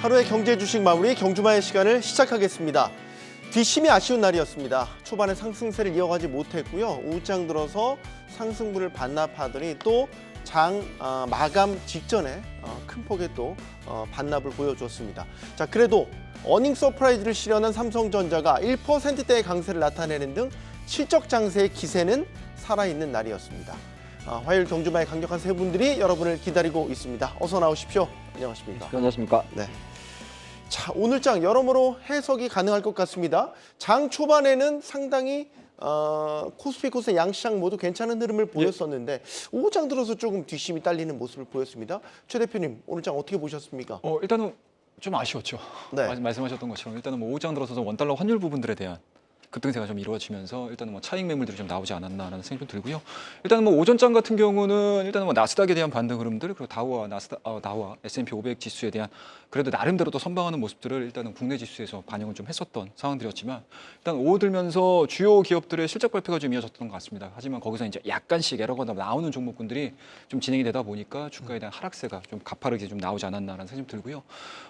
하루의 경제 주식 마무리 경주마의 시간을 시작하겠습니다. 뒷심이 아쉬운 날이었습니다. 초반에 상승세를 이어가지 못했고요. 오후장 들어서 상승분을 반납하더니 또 장 마감 직전에 큰 폭의 또 반납을 보여줬습니다. 자, 그래도 어닝 서프라이즈를 실현한 삼성전자가 1%대의 강세를 나타내는 등 실적 장세의 기세는 살아있는 날이었습니다. 화요일 경주마의 강력한 세 분들이 여러분을 기다리고 있습니다. 어서 나오십시오. 안녕하십니까? 안녕하십니까? 네. 자, 오늘 장 여러모로 해석이 가능할 것 같습니다. 장 초반에는 상당히 코스피, 코스닥 양시장 모두 괜찮은 흐름을 보였었는데 오후장 들어서 조금 뒷심이 딸리는 모습을 보였습니다. 최 대표님, 오늘 장 어떻게 보셨습니까? 일단은 좀 아쉬웠죠. 네. 말씀하셨던 것처럼 일단은 뭐 오후장 들어서서 원달러 환율 부분들에 대한 급등세가 좀 이루어지면서 일단은 뭐 차익 매물들이 좀 나오지 않았나라는 생각이 좀 들고요. 일단은 뭐 오전장 같은 경우는 일단은 뭐 나스닥에 대한 반등 흐름들 그리고 다우와 S&P 500 지수에 대한 그래도 나름대로 또 선방하는 모습들을 일단은 국내 지수에서 반영을 좀 했었던 상황들이었지만 일단 오후 들면서 주요 기업들의 실적 발표가 좀 이어졌던 것 같습니다. 하지만 거기서 이제 약간씩 에러가 나오는 종목군들이 좀 진행이 되다 보니까 주가에 대한 하락세가 좀 가파르게 좀 나오지 않았나라는 생각이 좀 들고요.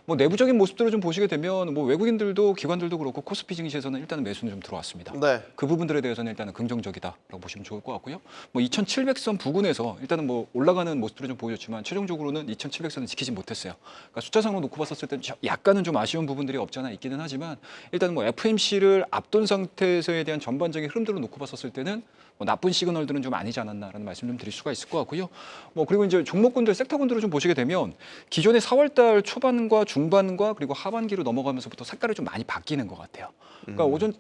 뭐 내부적인 모습들을 좀 보시게 되면 뭐 외국인들도 기관들도 그렇고 코스피 증시에서는 일단은 매수는 좀 들어왔습니다. 네. 그 부분들에 대해서는 일단은 긍정적이다라고 보시면 좋을 것 같고요. 뭐 2,700선 부근에서 일단은 뭐 올라가는 모습들을 좀 보여줬지만 최종적으로는 2,700선을 지키지 못했어요. 그러니까 숫자상으로 놓고 봤었을 때는 약간은 좀 아쉬운 부분들이 없지 않아 있기는 하지만 일단은 뭐 FMC를 앞돈 상태에서에 대한 전반적인 흐름들로 놓고 봤었을 때는 뭐 나쁜 시그널들은 좀 아니지 않았나라는 말씀 좀 드릴 수가 있을 것 같고요. 뭐 그리고 이제 종목군들, 섹터군들을 좀 보시게 되면 기존의 4월달 초반과 중반과 그리고 하반기로 넘어가면서부터 색깔이 좀 많이 바뀌는 것 같아요. 그러니까 오전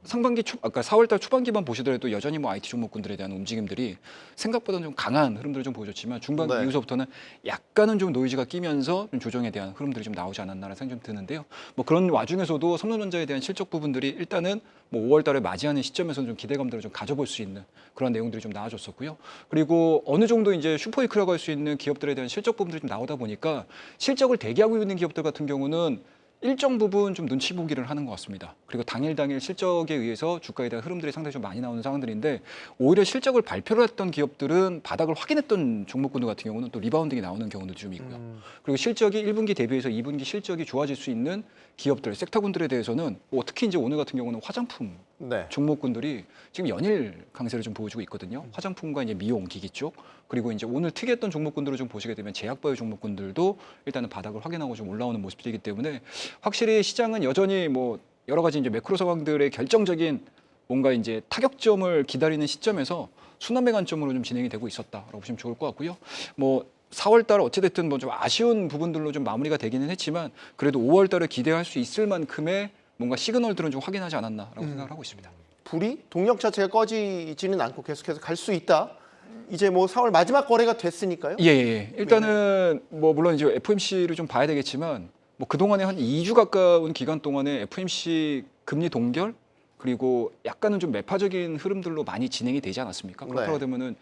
상반기 아까 4월달 초반기만 보시더라도 여전히 뭐 IT 종목군들에 대한 움직임들이 생각보다는 좀 강한 흐름들을 좀 보여줬지만 중반기 네. 이후서부터는 약간은 좀 노이즈가 끼면서 좀 조정에 대한 흐름들이 좀 나오지 않았나라는 생각이 좀 드는데요. 뭐 그런 와중에서도 삼성전자에 대한 실적 부분들이 일단은 뭐 5월달에 맞이하는 시점에서는 좀 기대감들을 좀 가져볼 수 있는 그런 내용들이 좀 나와줬었고요. 그리고 어느 정도 이제 슈퍼위크라고 할 수 있는 기업들에 대한 실적 부분들이 좀 나오다 보니까 실적을 대기하고 있는 기업들 같은 경우는 일정 부분 좀 눈치 보기를 하는 것 같습니다. 그리고 당일 실적에 의해서 주가에 대한 흐름들이 상당히 좀 많이 나오는 상황들인데 오히려 실적을 발표를 했던 기업들은 바닥을 확인했던 종목군들 같은 경우는 또 리바운딩이 나오는 경우도 좀 있고요. 그리고 실적이 1분기 대비해서 2분기 실적이 좋아질 수 있는 기업들, 섹터군들에 대해서는 특히 이제 오늘 같은 경우는 화장품 네. 종목군들이 지금 연일 강세를 좀 보여주고 있거든요. 화장품과 이제 미용 기기 쪽 그리고 이제 오늘 특이했던 종목군들을 좀 보시게 되면 제약바이오 종목군들도 일단은 바닥을 확인하고 좀 올라오는 모습들이기 때문에 확실히 시장은 여전히 뭐 여러 가지 이제 매크로 상황들의 결정적인 뭔가 이제 타격점을 기다리는 시점에서 순환매 관점으로 좀 진행이 되고 있었다라고 보시면 좋을 것 같고요. 뭐 4월달 어찌됐든 뭐 좀 아쉬운 부분들로 좀 마무리가 되기는 했지만 그래도 5월달을 기대할 수 있을 만큼의 뭔가 시그널들은 좀 확인하지 않았나라고 생각을 하고 있습니다. 불이 동력 자체가 꺼지지는 않고 계속해서 갈 수 있다. 이제 뭐 4월 마지막 거래가 됐으니까요. 예. 일단은 뭐 물론 이제 FMC를 좀 봐야 되겠지만 뭐 그동안에 한 2주 가까운 기간 동안에 FMC 금리 동결 그리고 약간은 좀 매파적인 흐름들로 많이 진행이 되지 않았습니까? 그렇다고 되면은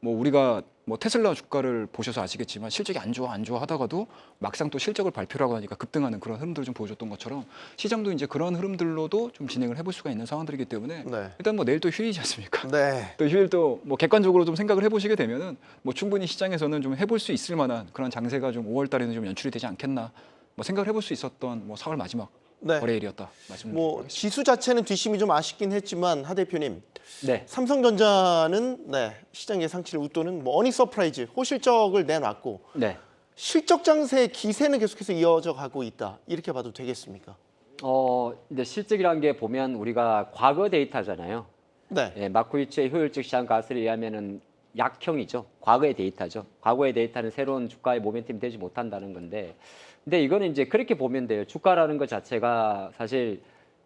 뭐 우리가 뭐 테슬라 주가를 보셔서 아시겠지만 실적이 안 좋아 하다가도 막상 또 실적을 발표를 하고 나니까 급등하는 그런 흐름들을 좀 보여줬던 것처럼 시장도 이제 그런 흐름들로도 좀 진행을 해볼 수가 있는 상황들이기 때문에 일단 뭐 내일 또 휴일이지 않습니까? 네. 또 휴일도 뭐 객관적으로 좀 생각을 해보시게 되면은 뭐 충분히 시장에서는 좀 해볼 수 있을 만한 그런 장세가 좀 5월달에는 좀 연출이 되지 않겠나 뭐 생각을 해볼 수 있었던 뭐 4월 마지막 거래일이었다 말씀드리겠습니다. 뭐 지수 자체는 뒷심이 좀 아쉽긴 했지만 하 대표님, 네. 삼성전자는 시장 예상치를 웃도는 뭐 어닝 서프라이즈 호실적을 내놨고 네. 실적 장세의 기세는 계속해서 이어져 가고 있다. 이렇게 봐도 되겠습니까? 근데 실적이라는 게 보면 우리가 과거 데이터잖아요. 네. 예, 마크위츠의 효율적 시장 가설에 의하면은 약형이죠. 과거의 데이터죠. 과거의 데이터는 새로운 주가의 모멘텀이 되지 못한다는 건데, 근데 이거는 이제 그렇게 보면 돼요. 주가라는 것 자체가 사실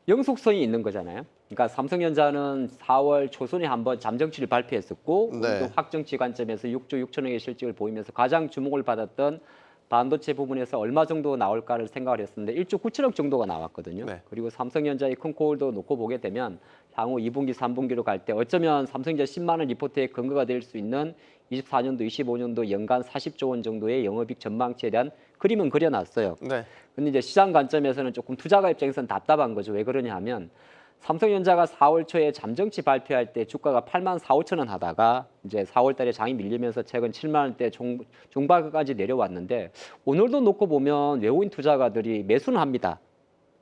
영속성이 있는 거잖아요. 그러니까 삼성전자는 4월 초순에 한번 잠정치를 발표했었고, 우리도 확정치 관점에서 6조 6천억의 실적을 보이면서 가장 주목을 받았던 반도체 부분에서 얼마 정도 나올까를 생각을 했었는데 1조 9천억 정도가 나왔거든요. 그리고 삼성전자의 큰 콜도 놓고 보게 되면 향후 2분기, 3분기로 갈 때 어쩌면 삼성전자 10만 원 리포트의 근거가 될 수 있는 24년도, 25년도 연간 40조 원 정도의 영업이익 전망치에 대한 그림은 그려놨어요. 근데 이제 시장 관점에서는 조금 투자가 입장에서는 답답한 거죠. 왜 그러냐 하면 삼성전자가 4월 초에 잠정치 발표할 때 주가가 8만 4, 5천 원 하다가 이제 4월 달에 장이 밀리면서 최근 7만 원대 중반까지 내려왔는데 오늘도 놓고 보면 외국인 투자가들이 매수는 합니다.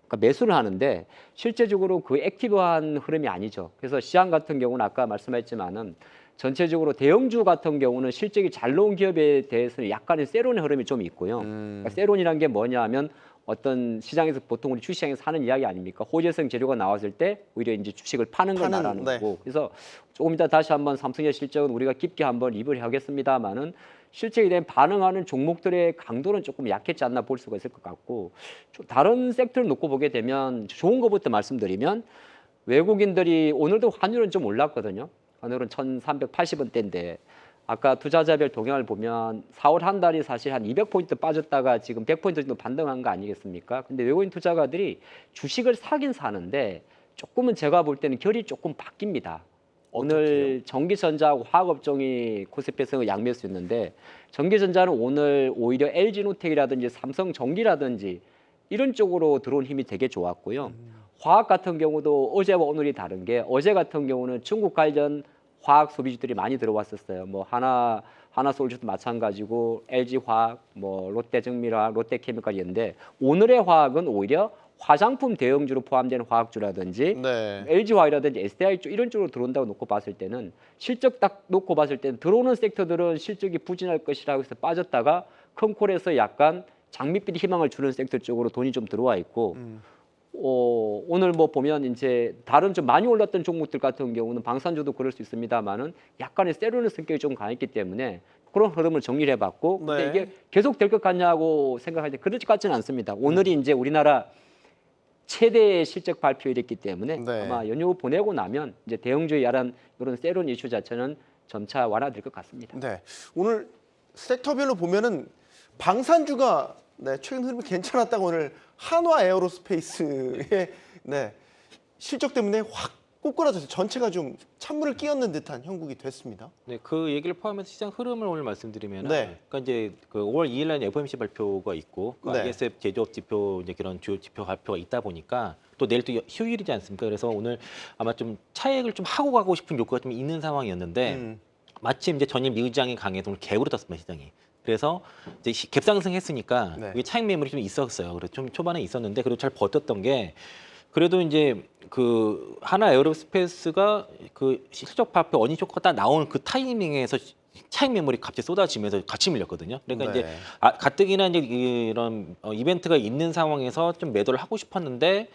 그러니까 매수를 하는데 실제적으로 그 액티브한 흐름이 아니죠. 그래서 시장 같은 경우는 아까 말씀했지만은 전체적으로 대형주 같은 경우는 실적이 잘 나온 기업에 대해서는 약간의 세론의 흐름이 좀 있고요. 그러니까 세론이란 게 뭐냐 하면 어떤 시장에서 보통 우리 주식시장에서 하는 이야기 아닙니까? 호재성 재료가 나왔을 때 오히려 이제 주식을 파는 걸 말하는 네. 거고. 그래서 조금 이따 다시 한번 삼성의 실적은 우리가 깊게 한번 리뷰를 하겠습니다만은 실적에 대한 반응하는 종목들의 강도는 조금 약했지 않나 볼 수가 있을 것 같고 다른 섹터를 놓고 보게 되면 좋은 것부터 말씀드리면 외국인들이 오늘도 환율은 좀 올랐거든요. 오늘은 1,380원대인데 아까 투자자별 동향을 보면 4월 한 달이 사실 한 200포인트 빠졌다가 지금 100포인트 정도 반등한 거 아니겠습니까? 근데 외국인 투자가들이 주식을 사긴 사는데 조금은 제가 볼 때는 결이 조금 바뀝니다. 오늘 전기전자하고 화학업종이 코스피에서 양매수였는데 전기전자는 오늘 오히려 LG노텍이라든지 삼성전기라든지 이런 쪽으로 들어온 힘이 되게 좋았고요. 화학 같은 경우도 어제와 오늘이 다른 게 어제 같은 경우는 중국 관련 화학 소비주들이 많이 들어왔었어요. 뭐 하나솔주도 마찬가지고 LG화학, 뭐 롯데정밀화학, 롯데케미칼이었는데 오늘의 화학은 오히려 화장품 대형주로 포함되는 화학주라든지 네. LG화학이라든지 SDI 쪽 이런 쪽으로 들어온다고 놓고 봤을 때는 실적 딱 놓고 봤을 때는 들어오는 섹터들은 실적이 부진할 것이라고 해서 빠졌다가 큰 콜에서 약간 장밋빛 희망을 주는 섹터 쪽으로 돈이 좀 들어와 있고 오늘 뭐 보면 이제 다른 좀 많이 올랐던 종목들 같은 경우는 방산주도 그럴 수 있습니다만은 약간의 세로는 성격이 좀 강했기 때문에 그런 흐름을 정리를 해봤고 근데 네. 이게 계속 될 것 같냐고 생각할 때 그렇지 같지는 않습니다. 오늘이 이제 우리나라 최대 실적 발표일이기 때문에 네. 아마 연휴 보내고 나면 이제 대형주의 야란 이런 세론 이슈 자체는 점차 완화될 것 같습니다. 네. 오늘 섹터별로 보면은 방산주가 네, 최근 흐름이 괜찮았다고 오늘 한화 에어로스페이스의 네, 실적 때문에 확 꼬꾸라져서 전체가 좀 찬물을 끼얹는 듯한 형국이 됐습니다. 네, 그 얘기를 포함해서 시장 흐름을 오늘 말씀드리면, 네. 그러니까 이제 그 5월 2일 날 FOMC 발표가 있고, 그 네. ISF 제조업 지표 이제 그런 주요 지표 발표가 있다 보니까 또 내일 또 휴일이지 않습니까? 그래서 오늘 아마 좀 차익을 좀 하고 가고 싶은 욕구가 좀 있는 상황이었는데 마침 이제 전임 미 의장이 강해서 오늘 갭으로 떴습니다 시장이. 그래서 이제 갭상승했으니까 네. 이게 차익 매물이 좀 있었어요. 그래서 좀 초반에 있었는데 그래도 잘 버텼던 게 그래도 이제 그 하나 에어로스페이스가 그 실적 발표 어닝 쇼크가 딱 나오는 그 타이밍에서 차익 매물이 갑자기 쏟아지면서 같이 밀렸거든요. 그러니까 네. 이제 가뜩이나 이제 이런 이벤트가 있는 상황에서 좀 매도를 하고 싶었는데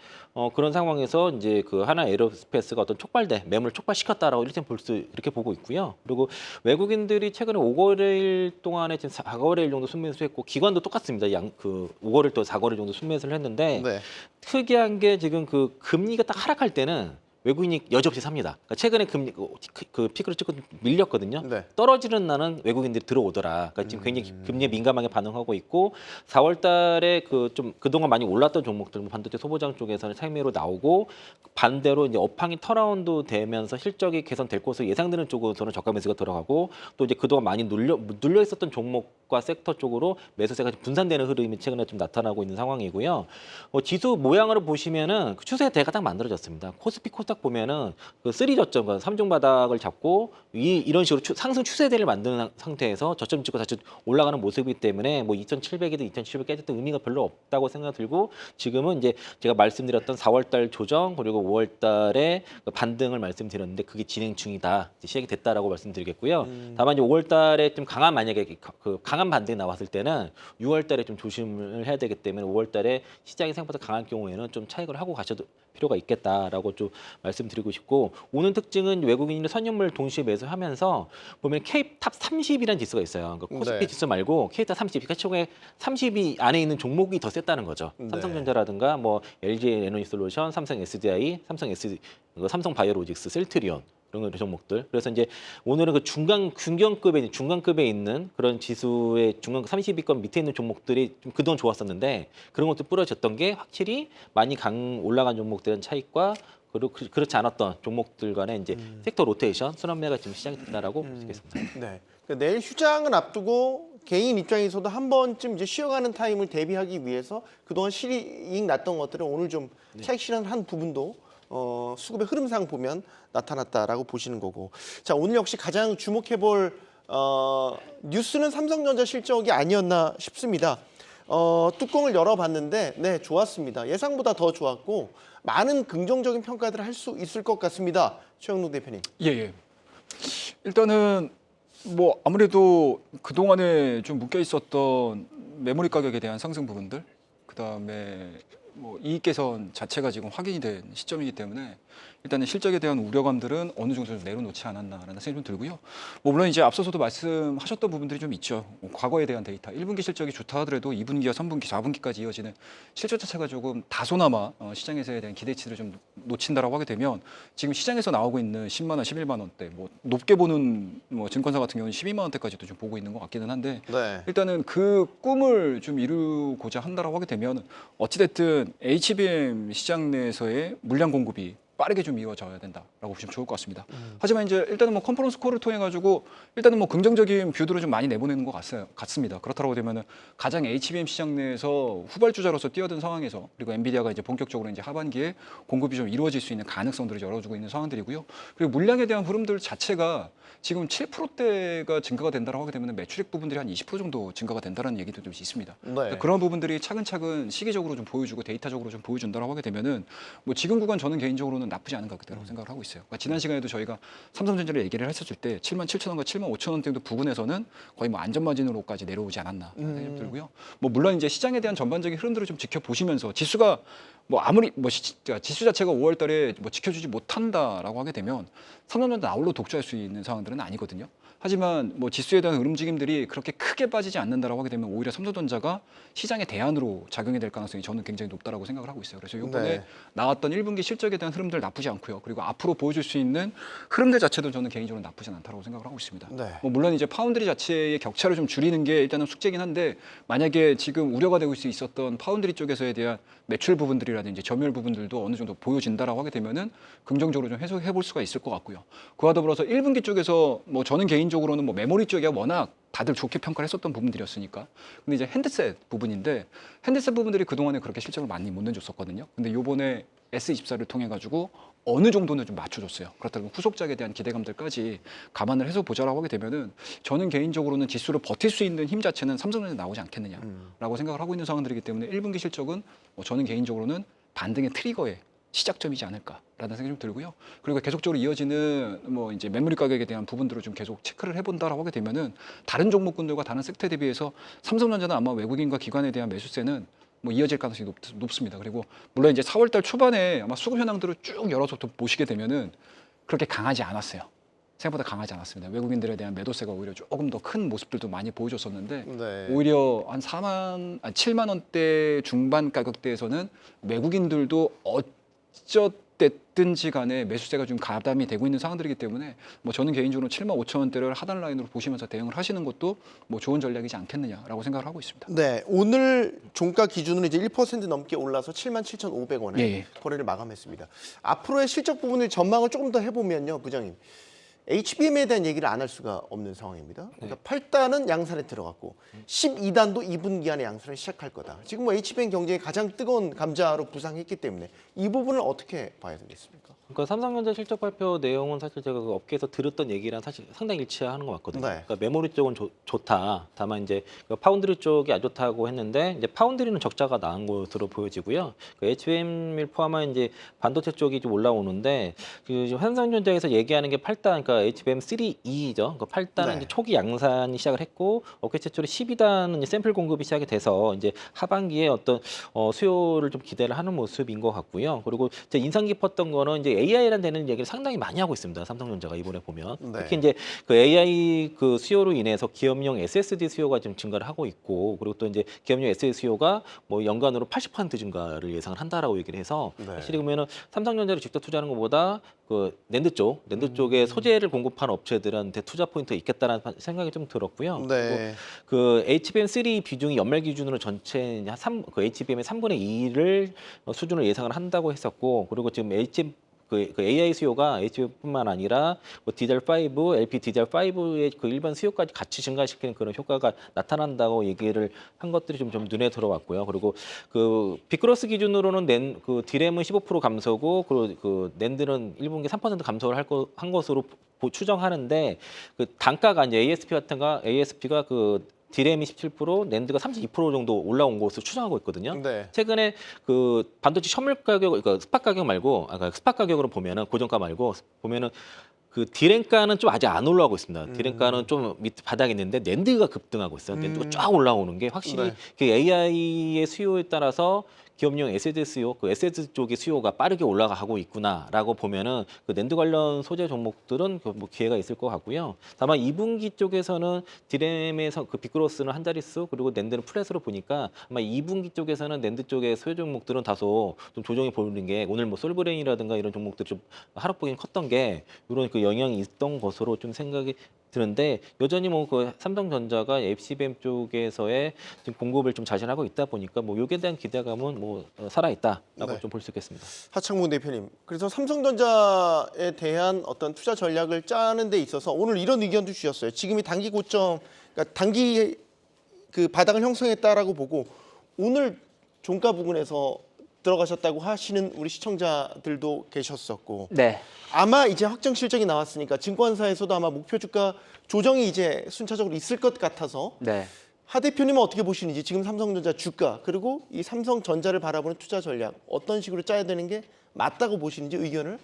그런 상황에서 이제 그 하나 에어로스페이스가 어떤 매물을 촉발시켰다라고 이렇게 보고 있고요. 그리고 외국인들이 최근에 5거래일 동안에 지금 4거래일 정도 순매수했고 기관도 똑같습니다. 그 5거래일 또 4거래일 정도 순매수를 했는데 네. 특이한 게 지금 그 금리가 딱 하락할 때는 외국인이 여지없이 삽니다. 그러니까 최근에 금리 그 피크를 찍고 밀렸거든요. 네. 떨어지는 날은 외국인들이 들어오더라. 그러니까 지금 굉장히 금리에 민감하게 반응하고 있고 4월달에 그 좀 그동안 많이 올랐던 종목들, 뭐 반도체 소보장 쪽에서는 차익매로 나오고 반대로 이제 업황이 턴라운드 되면서 실적이 개선될 것으로 예상되는 쪽으로는 저가 매수가 들어가고 또 이제 그동안 많이 눌려 있었던 종목과 섹터 쪽으로 매수세가 분산되는 흐름이 최근에 좀 나타나고 있는 상황이고요. 지수 모양으로 보시면은 그 추세대가 딱 만들어졌습니다. 코스피 코스닥 보면은 그 3저점, 그 3중 바닥을 잡고 이런 식으로 상승 추세대를 만드는 상태에서 저점 찍고 다시 올라가는 모습이기 때문에 뭐 2,700이든 2,700 깨졌던 의미가 별로 없다고 생각 들고 지금은 이제 제가 말씀드렸던 4월달 조정 그리고 5월달에 반등을 말씀드렸는데 그게 진행 중이다, 이제 시작이 됐다라고 말씀드리겠고요. 다만 이제 5월달에 좀 만약에 강한 반등이 나왔을 때는 6월달에 좀 조심을 해야 되기 때문에 5월달에 시장이 생각보다 강한 경우에는 좀 차익을 하고 가셔도 필요가 있겠다라고 좀 말씀드리고 싶고 오는 특징은 외국인의 선익물 동시에 매수하면서 보면 K탑 30이라는 지수가 있어요. 그러니까 코스피 네. 지수 말고 K탑 30, 그러니까 최근에 30이 안에 있는 종목이 더 셌다는 거죠. 네. 삼성전자라든가 뭐 LG 에너지솔루션, 삼성 SDI, 삼성 바이오로직스, 셀트리온 이런 종목들. 그래서 이제 오늘은 그 중간급에 있는 그런 지수의 중간 30위권 밑에 있는 종목들이 좀 그동안 좋았었는데 그런 것도 부러졌던 게 확실히 많이 올라간 종목들은 차익과 그리고 그렇지 않았던 종목들 간의 이제 섹터 로테이션, 순환매가 지금 시작이 됐다라고 볼 수 있겠습니다. 네. 그러니까 내일 휴장을 앞두고 개인 입장에서도 한 번쯤 이제 쉬어가는 타임을 대비하기 위해서 그동안 실이익 났던 것들은 오늘 좀 차익 실현한 부분도 수급의 흐름상 보면 나타났다라고 보시는 거고. 자, 오늘 역시 가장 주목해볼 뉴스는 삼성전자 실적이 아니었나 싶습니다. 뚜껑을 열어봤는데 네, 좋았습니다. 예상보다 더 좋았고 많은 긍정적인 평가들을 할 수 있을 것 같습니다. 최영록 대표님. 예. 일단은 뭐 아무래도 그 동안에 좀 묶여 있었던 메모리 가격에 대한 상승 부분들, 그 다음에 뭐 이익 개선 자체가 지금 확인이 된 시점이기 때문에 일단은 실적에 대한 우려감들은 어느 정도 좀 내려놓지 않았나라는 생각이 좀 들고요. 뭐 물론 이제 앞서서도 말씀하셨던 부분들이 좀 있죠. 뭐 과거에 대한 데이터, 1분기 실적이 좋다 하더라도 2분기와 3분기, 4분기까지 이어지는 실적 자체가 조금 다소나마 시장에서에 대한 기대치를 좀 놓친다라고 하게 되면 지금 시장에서 나오고 있는 10만 원, 11만 원대, 뭐 높게 보는 뭐 증권사 같은 경우는 12만 원대까지도 좀 보고 있는 것 같기는 한데 네. 일단은 그 꿈을 좀 이루고자 한다라고 하게 되면 어찌됐든 HBM 시장 내에서의 물량 공급이 빠르게 좀 이루어져야 된다라고 보시면 좋을 것 같습니다. 하지만 이제 일단은 뭐 컨퍼런스 콜을 통해 가지고 일단은 뭐 긍정적인 뷰들을 좀 많이 내보내는 것 같습니다. 그렇다고 되면은 가장 HBM 시장 내에서 후발주자로서 뛰어든 상황에서 그리고 엔비디아가 이제 본격적으로 이제 하반기에 공급이 좀 이루어질 수 있는 가능성들을 열어주고 있는 상황들이고요. 그리고 물량에 대한 흐름들 자체가 지금 7%대가 증가가 된다라고 하게 되면 매출액 부분들이 한 20% 정도 증가가 된다는 얘기도 좀 있습니다. 네. 그런 부분들이 차근차근 시기적으로 좀 보여주고 데이터적으로 좀 보여준다라고 하게 되면은 뭐 지금 구간 저는 개인적으로는 나쁘지 않은 가격대라고 생각을 하고 있어요. 그러니까 지난 시간에도 저희가 삼성전자를 얘기를 했었을 때 77,000원과 75,000원 정도 부근에서는 거의 뭐 안전마진으로까지 내려오지 않았나 생각이 들고요. 뭐 물론 이제 시장에 대한 전반적인 흐름들을 좀 지켜보시면서 지수가 뭐 아무리 뭐 지수 자체가 5월달에 뭐 지켜주지 못한다라고 하게 되면 삼성전자 나홀로 독주할 수 있는 상황들은 아니거든요. 하지만 뭐 지수에 대한 움직임들이 그렇게 크게 빠지지 않는다라고 하게 되면 오히려 삼성전자가 시장의 대안으로 작용이 될 가능성이 저는 굉장히 높다라고 생각을 하고 있어요. 그래서 이번에 네. 나왔던 1분기 실적에 대한 흐름들 나쁘지 않고요. 그리고 앞으로 보여줄 수 있는 흐름들 자체도 저는 개인적으로 나쁘지 않다라고 생각을 하고 있습니다. 네. 뭐 물론 이제 파운드리 자체의 격차를 좀 줄이는 게 일단은 숙제긴 한데 만약에 지금 우려가 되고 있었던 파운드리 쪽에서에 대한 매출 부분들이라든지 점유율 부분들도 어느 정도 보여진다라고 하게 되면은 긍정적으로 좀 해석해 볼 수가 있을 것 같고요. 그와 더불어서 1분기 쪽에서 뭐 저는 개인적으로는 뭐 메모리 쪽이 워낙 다들 좋게 평가를 했었던 부분들이었으니까. 근데 이제 핸드셋 부분인데 핸드셋 부분들이 그동안에 그렇게 실적을 많이 못 내줬었거든요. 근데 요번에 S24를 통해 가지고 어느 정도는 좀 맞춰줬어요. 그렇다면 후속작에 대한 기대감들까지 감안을 해서 보자라고 하게 되면은 저는 개인적으로는 지수를 버틸 수 있는 힘 자체는 삼성전자에 나오지 않겠느냐라고 생각을 하고 있는 상황들이기 때문에 1분기 실적은 뭐 저는 개인적으로는 반등의 트리거의 시작점이지 않을까라는 생각이 좀 들고요. 그리고 계속적으로 이어지는 뭐 이제 메모리 가격에 대한 부분들을 좀 계속 체크를 해본다라고 하게 되면은 다른 종목군들과 다른 섹터에 대비해서 삼성전자는 아마 외국인과 기관에 대한 매수세는 뭐 이어질 가능성이 높습니다. 그리고 물론 이제 4월달 초반에 아마 수급 현황들을 쭉 열어서 보시게 되면은 그렇게 강하지 않았어요. 생각보다 강하지 않았습니다. 외국인들에 대한 매도세가 오히려 조금 더 큰 모습들도 많이 보여줬었는데 네. 오히려 한 7만 원대 중반 가격대에서는 외국인들도 어쩌됐든지 간에 매수세가 좀 가담이 되고 있는 상황들이기 때문에 뭐 저는 개인적으로 7만 5천 원대를 하단 라인으로 보시면서 대응을 하시는 것도 뭐 좋은 전략이지 않겠느냐라고 생각을 하고 있습니다. 네, 오늘 종가 기준으로 이제 1% 넘게 올라서 77,500원에 예. 거래를 마감했습니다. 앞으로의 실적 부분을 전망을 조금 더 해보면요, 부장님. HBM에 대한 얘기를 안 할 수가 없는 상황입니다. 그러니까 8단은 양산에 들어갔고 12단도 2분기 안에 양산을 시작할 거다. 지금 뭐 HBM 경쟁이 가장 뜨거운 감자로 부상했기 때문에 이 부분을 어떻게 봐야 되겠습니까? 그러니까 삼성전자 실적 발표 내용은 사실 제가 그 업계에서 들었던 얘기랑 사실 상당히 일치하는 것 같거든요. 네. 그러니까 메모리 쪽은 좋다. 다만 이제 그 파운드리 쪽이 안 좋다고 했는데 이제 파운드리는 적자가 나은 것으로 보여지고요. 그 HBM을 포함한 이제 반도체 쪽이 좀 올라오는데 그 지금 삼성전자에서 얘기하는 게 8단, 그러니까 HBM3E죠. 그 8단은 네. 이제 초기 양산이 시작을 했고 업계 최초로 12단은 이제 샘플 공급이 시작이 돼서 이제 하반기에 어떤 수요를 좀 기대를 하는 모습인 것 같고요. 그리고 이제 인상 깊었던 거는 이제 AI라는 되는 얘기를 상당히 많이 하고 있습니다. 삼성전자가 이번에 보면 네. 특히 이제 그 AI 그 수요로 인해서 기업용 SSD 수요가 좀 증가를 하고 있고 그리고 또 이제 기업용 SSD 수요가 뭐 연간으로 80% 증가를 예상을 한다라고 얘기를 해서 네. 사실 보면은 삼성전자를 직접 투자하는 것보다 그 낸드 쪽에 소재를 공급하는 업체들한테 투자 포인트가 있겠다라는 생각이 좀 들었고요. 네. 그 HBM3 비중이 연말 기준으로 전체 그 HBM의 3분의 2를 수준을 예상을 한다고 했었고 그리고 지금 그 AI 수요가 HBM뿐만 아니라 뭐 DDR5, LPDDR5의 그 일반 수요까지 같이 증가시키는 그런 효과가 나타난다고 얘기를 한 것들이 좀 눈에 들어왔고요. 그리고 그 빅그로스 기준으로는 그 D램은 15% 감소고 그 낸드는 1분기 3% 감소를 한 것으로 추정하는데 그 단가가 이제 ASP가 그 D램이 17%, 낸드가 32% 정도 올라온 것으로 추정하고 있거든요. 네. 최근에 그 반도체 셔틀 가격, 그러니까 스팟 가격 말고, 스팟 가격으로 보면은 고정가 말고 보면은 그 D램가는 좀 아직 안 올라가고 있습니다. D램가는 좀 밑 바닥에 있는데 낸드가 급등하고 있어요. 낸드가 쫙 올라오는 게 확실히 네. 그 AI의 수요에 따라서 기업용 SSD 수요, 그 SSD 쪽의 수요가 빠르게 올라가고 있구나라고 보면은 그 낸드 관련 소재 종목들은 그 뭐 기회가 있을 것 같고요. 다만 2분기 쪽에서는 D램에서 그 빅그로스는 한 자릿수 그리고 낸드는 플랫으로 보니까 아마 2분기 쪽에서는 낸드 쪽의 수요 종목들은 다소 좀 조정이 보이는 게 오늘 뭐 솔브레인이라든가 이런 종목들이 좀 하락폭이 컸던 게 이런 그 영향이 있던 것으로 좀 생각이 드는데 여전히 뭐 그 삼성전자가 FCBM 쪽에서의 지금 공급을 좀 자신하고 있다 보니까 뭐 여기에 대한 기대감은 뭐 살아 있다라고 네. 좀 볼 수 있겠습니다. 하창무 대표님, 그래서 삼성전자에 대한 어떤 투자 전략을 짜는 데 있어서 오늘 이런 의견도 주셨어요. 지금이 단기 고점, 그러니까 단기 그 바닥을 형성했다라고 보고 오늘 종가 부근에서 들어가셨다고 하시는 우리 시청자들도 계셨었고, 네. 아마 이제 확정 실적이 나왔으니까 증권사에서도 아마 목표 주가 조정이 이제 순차적으로 있을 것 같아서 네. 하 대표님은 어떻게 보시는지 지금 삼성전자 주가 그리고 이 삼성전자를 바라보는 투자 전략 어떤 식으로 짜야 되는 게 맞다고 보시는지 의견을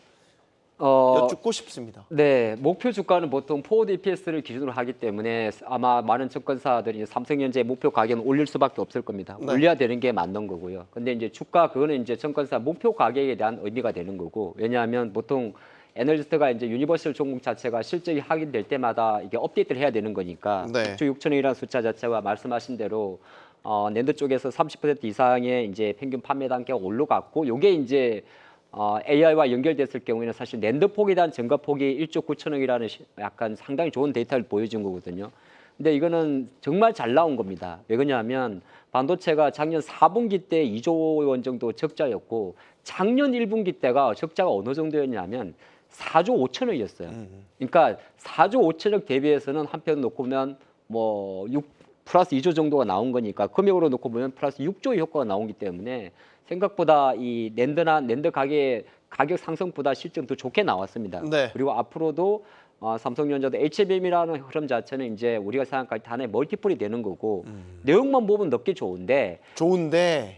여쭙고 싶습니다. 네, 목표 주가는 보통 포워드 EPS를 기준으로 하기 때문에 아마 많은 증권사들이 이제 삼성전자의 목표 가격은 올릴 수밖에 없을 겁니다. 네. 올려야 되는 게 맞는 거고요. 근데 이제 주가 그거는 이제 증권사 목표 가격에 대한 의미가 되는 거고, 왜냐하면 보통 애널리스트가 이제 유니버설 종목 자체가 실적이 확인될 때마다 이게 업데이트를 해야 되는 거니까 네. 6조 6천억이라는 숫자 자체가 말씀하신 대로 낸드 쪽에서 30% 이상의 이제 평균 판매 단계가 올라갔고, 요게 이제 AI와 연결됐을 경우에는 사실 낸드 폭에 대한 증가 폭이 1조 9천억이라는 약간 상당히 좋은 데이터를 보여준 거거든요. 근데 이거는 정말 잘 나온 겁니다. 왜 그러냐면 반도체가 작년 4분기 때 2조 원 정도 적자였고 작년 1분기 때가 적자가 어느 정도였냐면 4조 5천억이었어요. 그러니까 4조 5천억 대비해서는 한편 놓고 보면 뭐 플러스 2조 정도가 나온 거니까 금액으로 놓고 보면 플러스 6조의 효과가 나오기 때문에 생각보다 이 낸드 가격 상승보다 실적 더 좋게 나왔습니다. 네. 그리고 앞으로도 삼성전자도 HBM이라는 흐름 자체는 이제 우리가 생각할 때 하나의 멀티플이 되는 거고 내용만 보면 높게 좋은데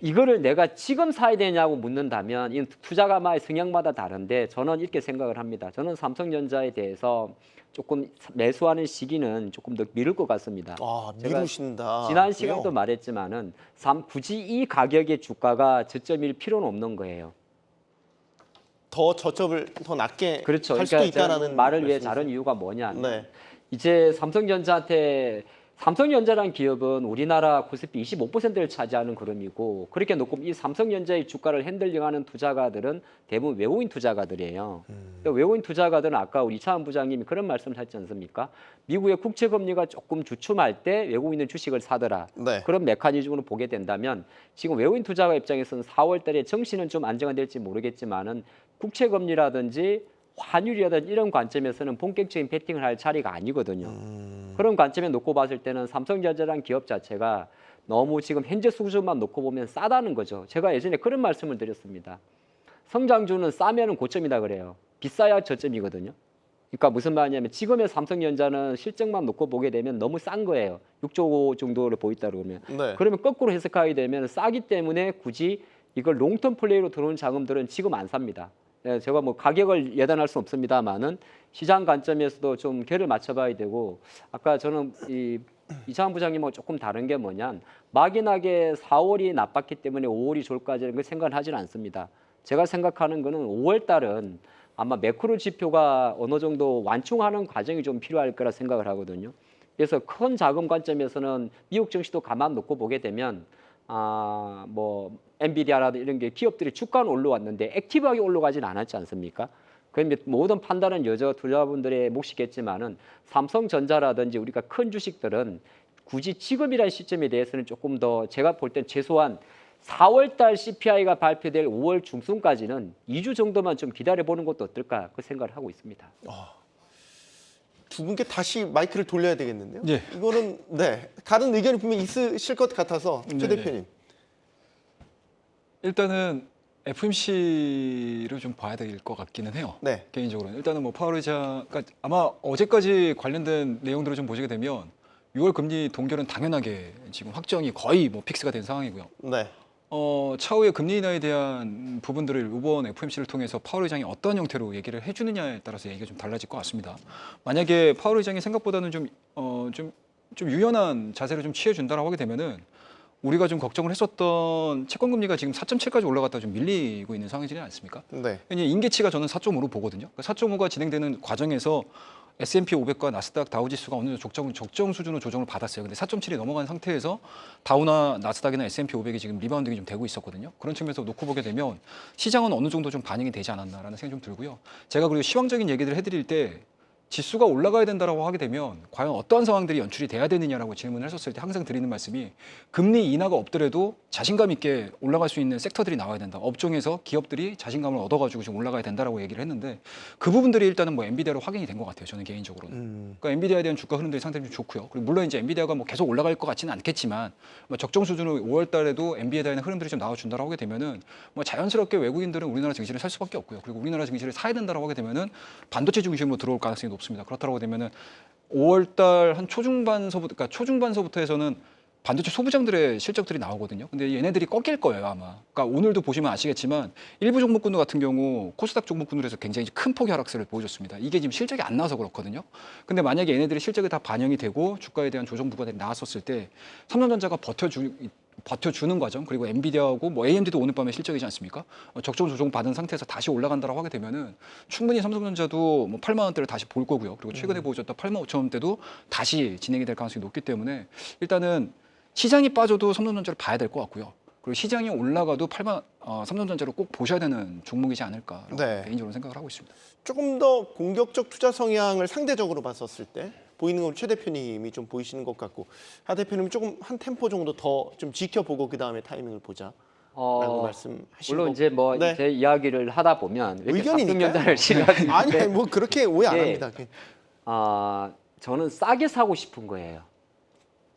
이거를 내가 지금 사야 되냐고 묻는다면 이 투자가마의 성향마다 다른데 저는 이렇게 생각을 합니다. 저는 삼성전자에 대해서 조금 매수하는 시기는 조금 더 미룰 것 같습니다. 제가 미루신다. 지난 시간도 말했지만은 굳이 이 가격의 주가가 저점일 필요는 없는 거예요. 더 저점을 더 낮게 그렇죠. 할 수도 그러니까 제가 있다라는 말을 왜 말씀이세요? 다른 이유가 뭐냐면 네. 이제 삼성전자라는 기업은 우리나라 코스피 25%를 차지하는 그룹이고 그렇게 놓고 이 삼성전자의 주가를 핸들링하는 투자가들은 대부분 외국인 투자가들이에요. 그러니까 외국인 투자가들은 아까 우리 이차원 부장님이 그런 말씀을 하셨지 않습니까? 미국의 국채 금리가 조금 주춤할 때 외국인은 주식을 사더라. 네. 그런 메커니즘으로 보게 된다면 지금 외국인 투자가 입장에서는 4월 달에 정시는 좀 안정화 될지 모르겠지만은 국채 금리라든지 환율이라든지 이런 관점에서는 본격적인 베팅을 할 자리가 아니거든요. 그런 관점에 놓고 봤을 때는 삼성전자라는 기업 자체가 너무 지금 현재 수준만 놓고 보면 싸다는 거죠. 제가 예전에 그런 말씀을 드렸습니다. 성장주는 싸면은 고점이다 그래요. 비싸야 저점이거든요. 그러니까 무슨 말이냐면 지금의 삼성전자는 실적만 놓고 보게 되면 너무 싼 거예요. 6조 정도를 보였다 그러면. 네. 그러면 거꾸로 해석하게 되면 싸기 때문에 굳이 이걸 롱텀 플레이로 들어온 자금들은 지금 안 삽니다. 예, 제가 뭐 가격을 예단할 수는 없습니다만은 시장 관점에서도 좀 궤를 맞춰봐야 되고 아까 저는 이창환 부장님하고 조금 다른 게 뭐냐면 막연하게 4월이 나빴기 때문에 5월이 좋을까지는 그 생각을 하지는 않습니다. 제가 생각하는 거는 5월 달은 아마 매크로 지표가 어느 정도 완충하는 과정이 좀 필요할 거라 생각을 하거든요. 그래서 큰 자금 관점에서는 미국 증시도 가만 놓고 보게 되면 뭐 엔비디아라든지 이런 게 기업들이 주가는 올라왔는데 액티브하게 올라가지는 않았지 않습니까? 그럼 모든 판단은 여자 투자분들의 몫이겠지만은 삼성전자라든지 우리가 큰 주식들은 굳이 지금이라는 시점에 대해서는 조금 더 제가 볼 땐 최소한 4월 달 CPI가 발표될 5월 중순까지는 2주 정도만 좀 기다려보는 것도 어떨까 그 생각을 하고 있습니다. 두 분께 다시 마이크를 돌려야 되겠는데요. 예. 이거는 다른 의견이 분명 있으실 것 같아서 최 네, 대표님. 일단은 FOMC를 좀 봐야 될 것 같기는 해요. 네. 개인적으로는 일단은 뭐 파월 의장, 그러니까 아마 어제까지 관련된 내용들을 좀 보시게 되면 6월 금리 동결은 당연하게 지금 확정이 거의 뭐 픽스가 된 상황이고요. 네. 차후에 금리 인하에 대한 부분들을 이번 FOMC를 통해서 파월 의장이 어떤 형태로 얘기를 해주느냐에 따라서 얘기가 좀 달라질 것 같습니다. 만약에 파월 의장이 생각보다는 좀 유연한 자세를 좀 취해준다라고 하게 되면은 우리가 좀 걱정을 했었던 채권 금리가 지금 4.7까지 올라갔다 좀 밀리고 있는 상황이지 않습니까? 네. 인계치가 저는 4.5로 보거든요. 4.5가 진행되는 과정에서 S&P 500과 나스닥 다우 지수가 어느 정도 적정 수준으로 조정을 받았어요. 근데 4.7이 넘어간 상태에서 다우나 나스닥이나 S&P 500이 지금 리바운딩이 좀 되고 있었거든요. 그런 측면에서 놓고 보게 되면 시장은 어느 정도 좀 반영이 되지 않았나라는 생각이 좀 들고요. 제가 그리고 시황적인 얘기를 해드릴 때 지수가 올라가야 된다라고 하게 되면 과연 어떠한 상황들이 연출이 돼야 되느냐라고 질문을 했었을 때 항상 드리는 말씀이 금리 인하가 없더라도 자신감 있게 올라갈 수 있는 섹터들이 나와야 된다. 업종에서 기업들이 자신감을 얻어가지고 좀 올라가야 된다라고 얘기를 했는데 그 부분들이 일단은 뭐 엔비디아로 확인이 된 것 같아요. 저는 개인적으로는. 그러니까 엔비디아에 대한 주가 흐름들이 상당히 좀 좋고요. 그리고 물론 이제 엔비디아가 뭐 계속 올라갈 것 같지는 않겠지만 뭐 적정 수준으로 5월달에도 엔비디아에 대한 흐름들이 좀 나와준다라고 하게 되면은 뭐 자연스럽게 외국인들은 우리나라 증시를 살 수밖에 없고요. 그리고 우리나라 증시를 사야 된다라고 하게 되면은 반도체 중심으로 들어올 가능성이 높습니다. 그렇다고 되면은 5월달 한 초중반서부터 해서는 반도체 소부장들의 실적들이 나오거든요. 근데 얘네들이 꺾일 거예요, 아마. 그러니까 오늘도 보시면 아시겠지만 일부 종목군들 같은 경우 코스닥 종목군들에서 굉장히 큰 폭의 하락세를 보여줬습니다. 이게 지금 실적이 안 나와서 그렇거든요. 근데 만약에 얘네들이 실적이 다 반영이 되고 주가에 대한 조정 부분이 나왔었을 때 삼성전자가 버텨주는 과정, 그리고 엔비디아하고 뭐 AMD도 오늘 밤에 실적이지 않습니까? 적정 조정 받은 상태에서 다시 올라간다라고 하게 되면은 충분히 삼성전자도 뭐 8만 원대를 다시 볼 거고요. 그리고 최근에 보여줬던 8만 5천 원대도 다시 진행이 될 가능성이 높기 때문에 일단은 시장이 빠져도 삼성전자를 봐야 될 것 같고요. 그리고 시장이 올라가도 삼성전자를 꼭 보셔야 되는 종목이지 않을까 개인적으로 생각을 하고 있습니다. 조금 더 공격적 투자 성향을 상대적으로 봤었을 때 보이는 건 최 대표님이 좀 보이시는 것 같고 하 대표님은 조금 한 템포 정도 더 좀 지켜보고 그 다음에 타이밍을 보자라고 말씀하시고 물론 이제 뭐 제 이야기를 하다 보면 왜 이렇게 삼성전자를 싫어하시는데 아니 뭐 그렇게 오해 안 합니다. 저는 싸게 사고 싶은 거예요.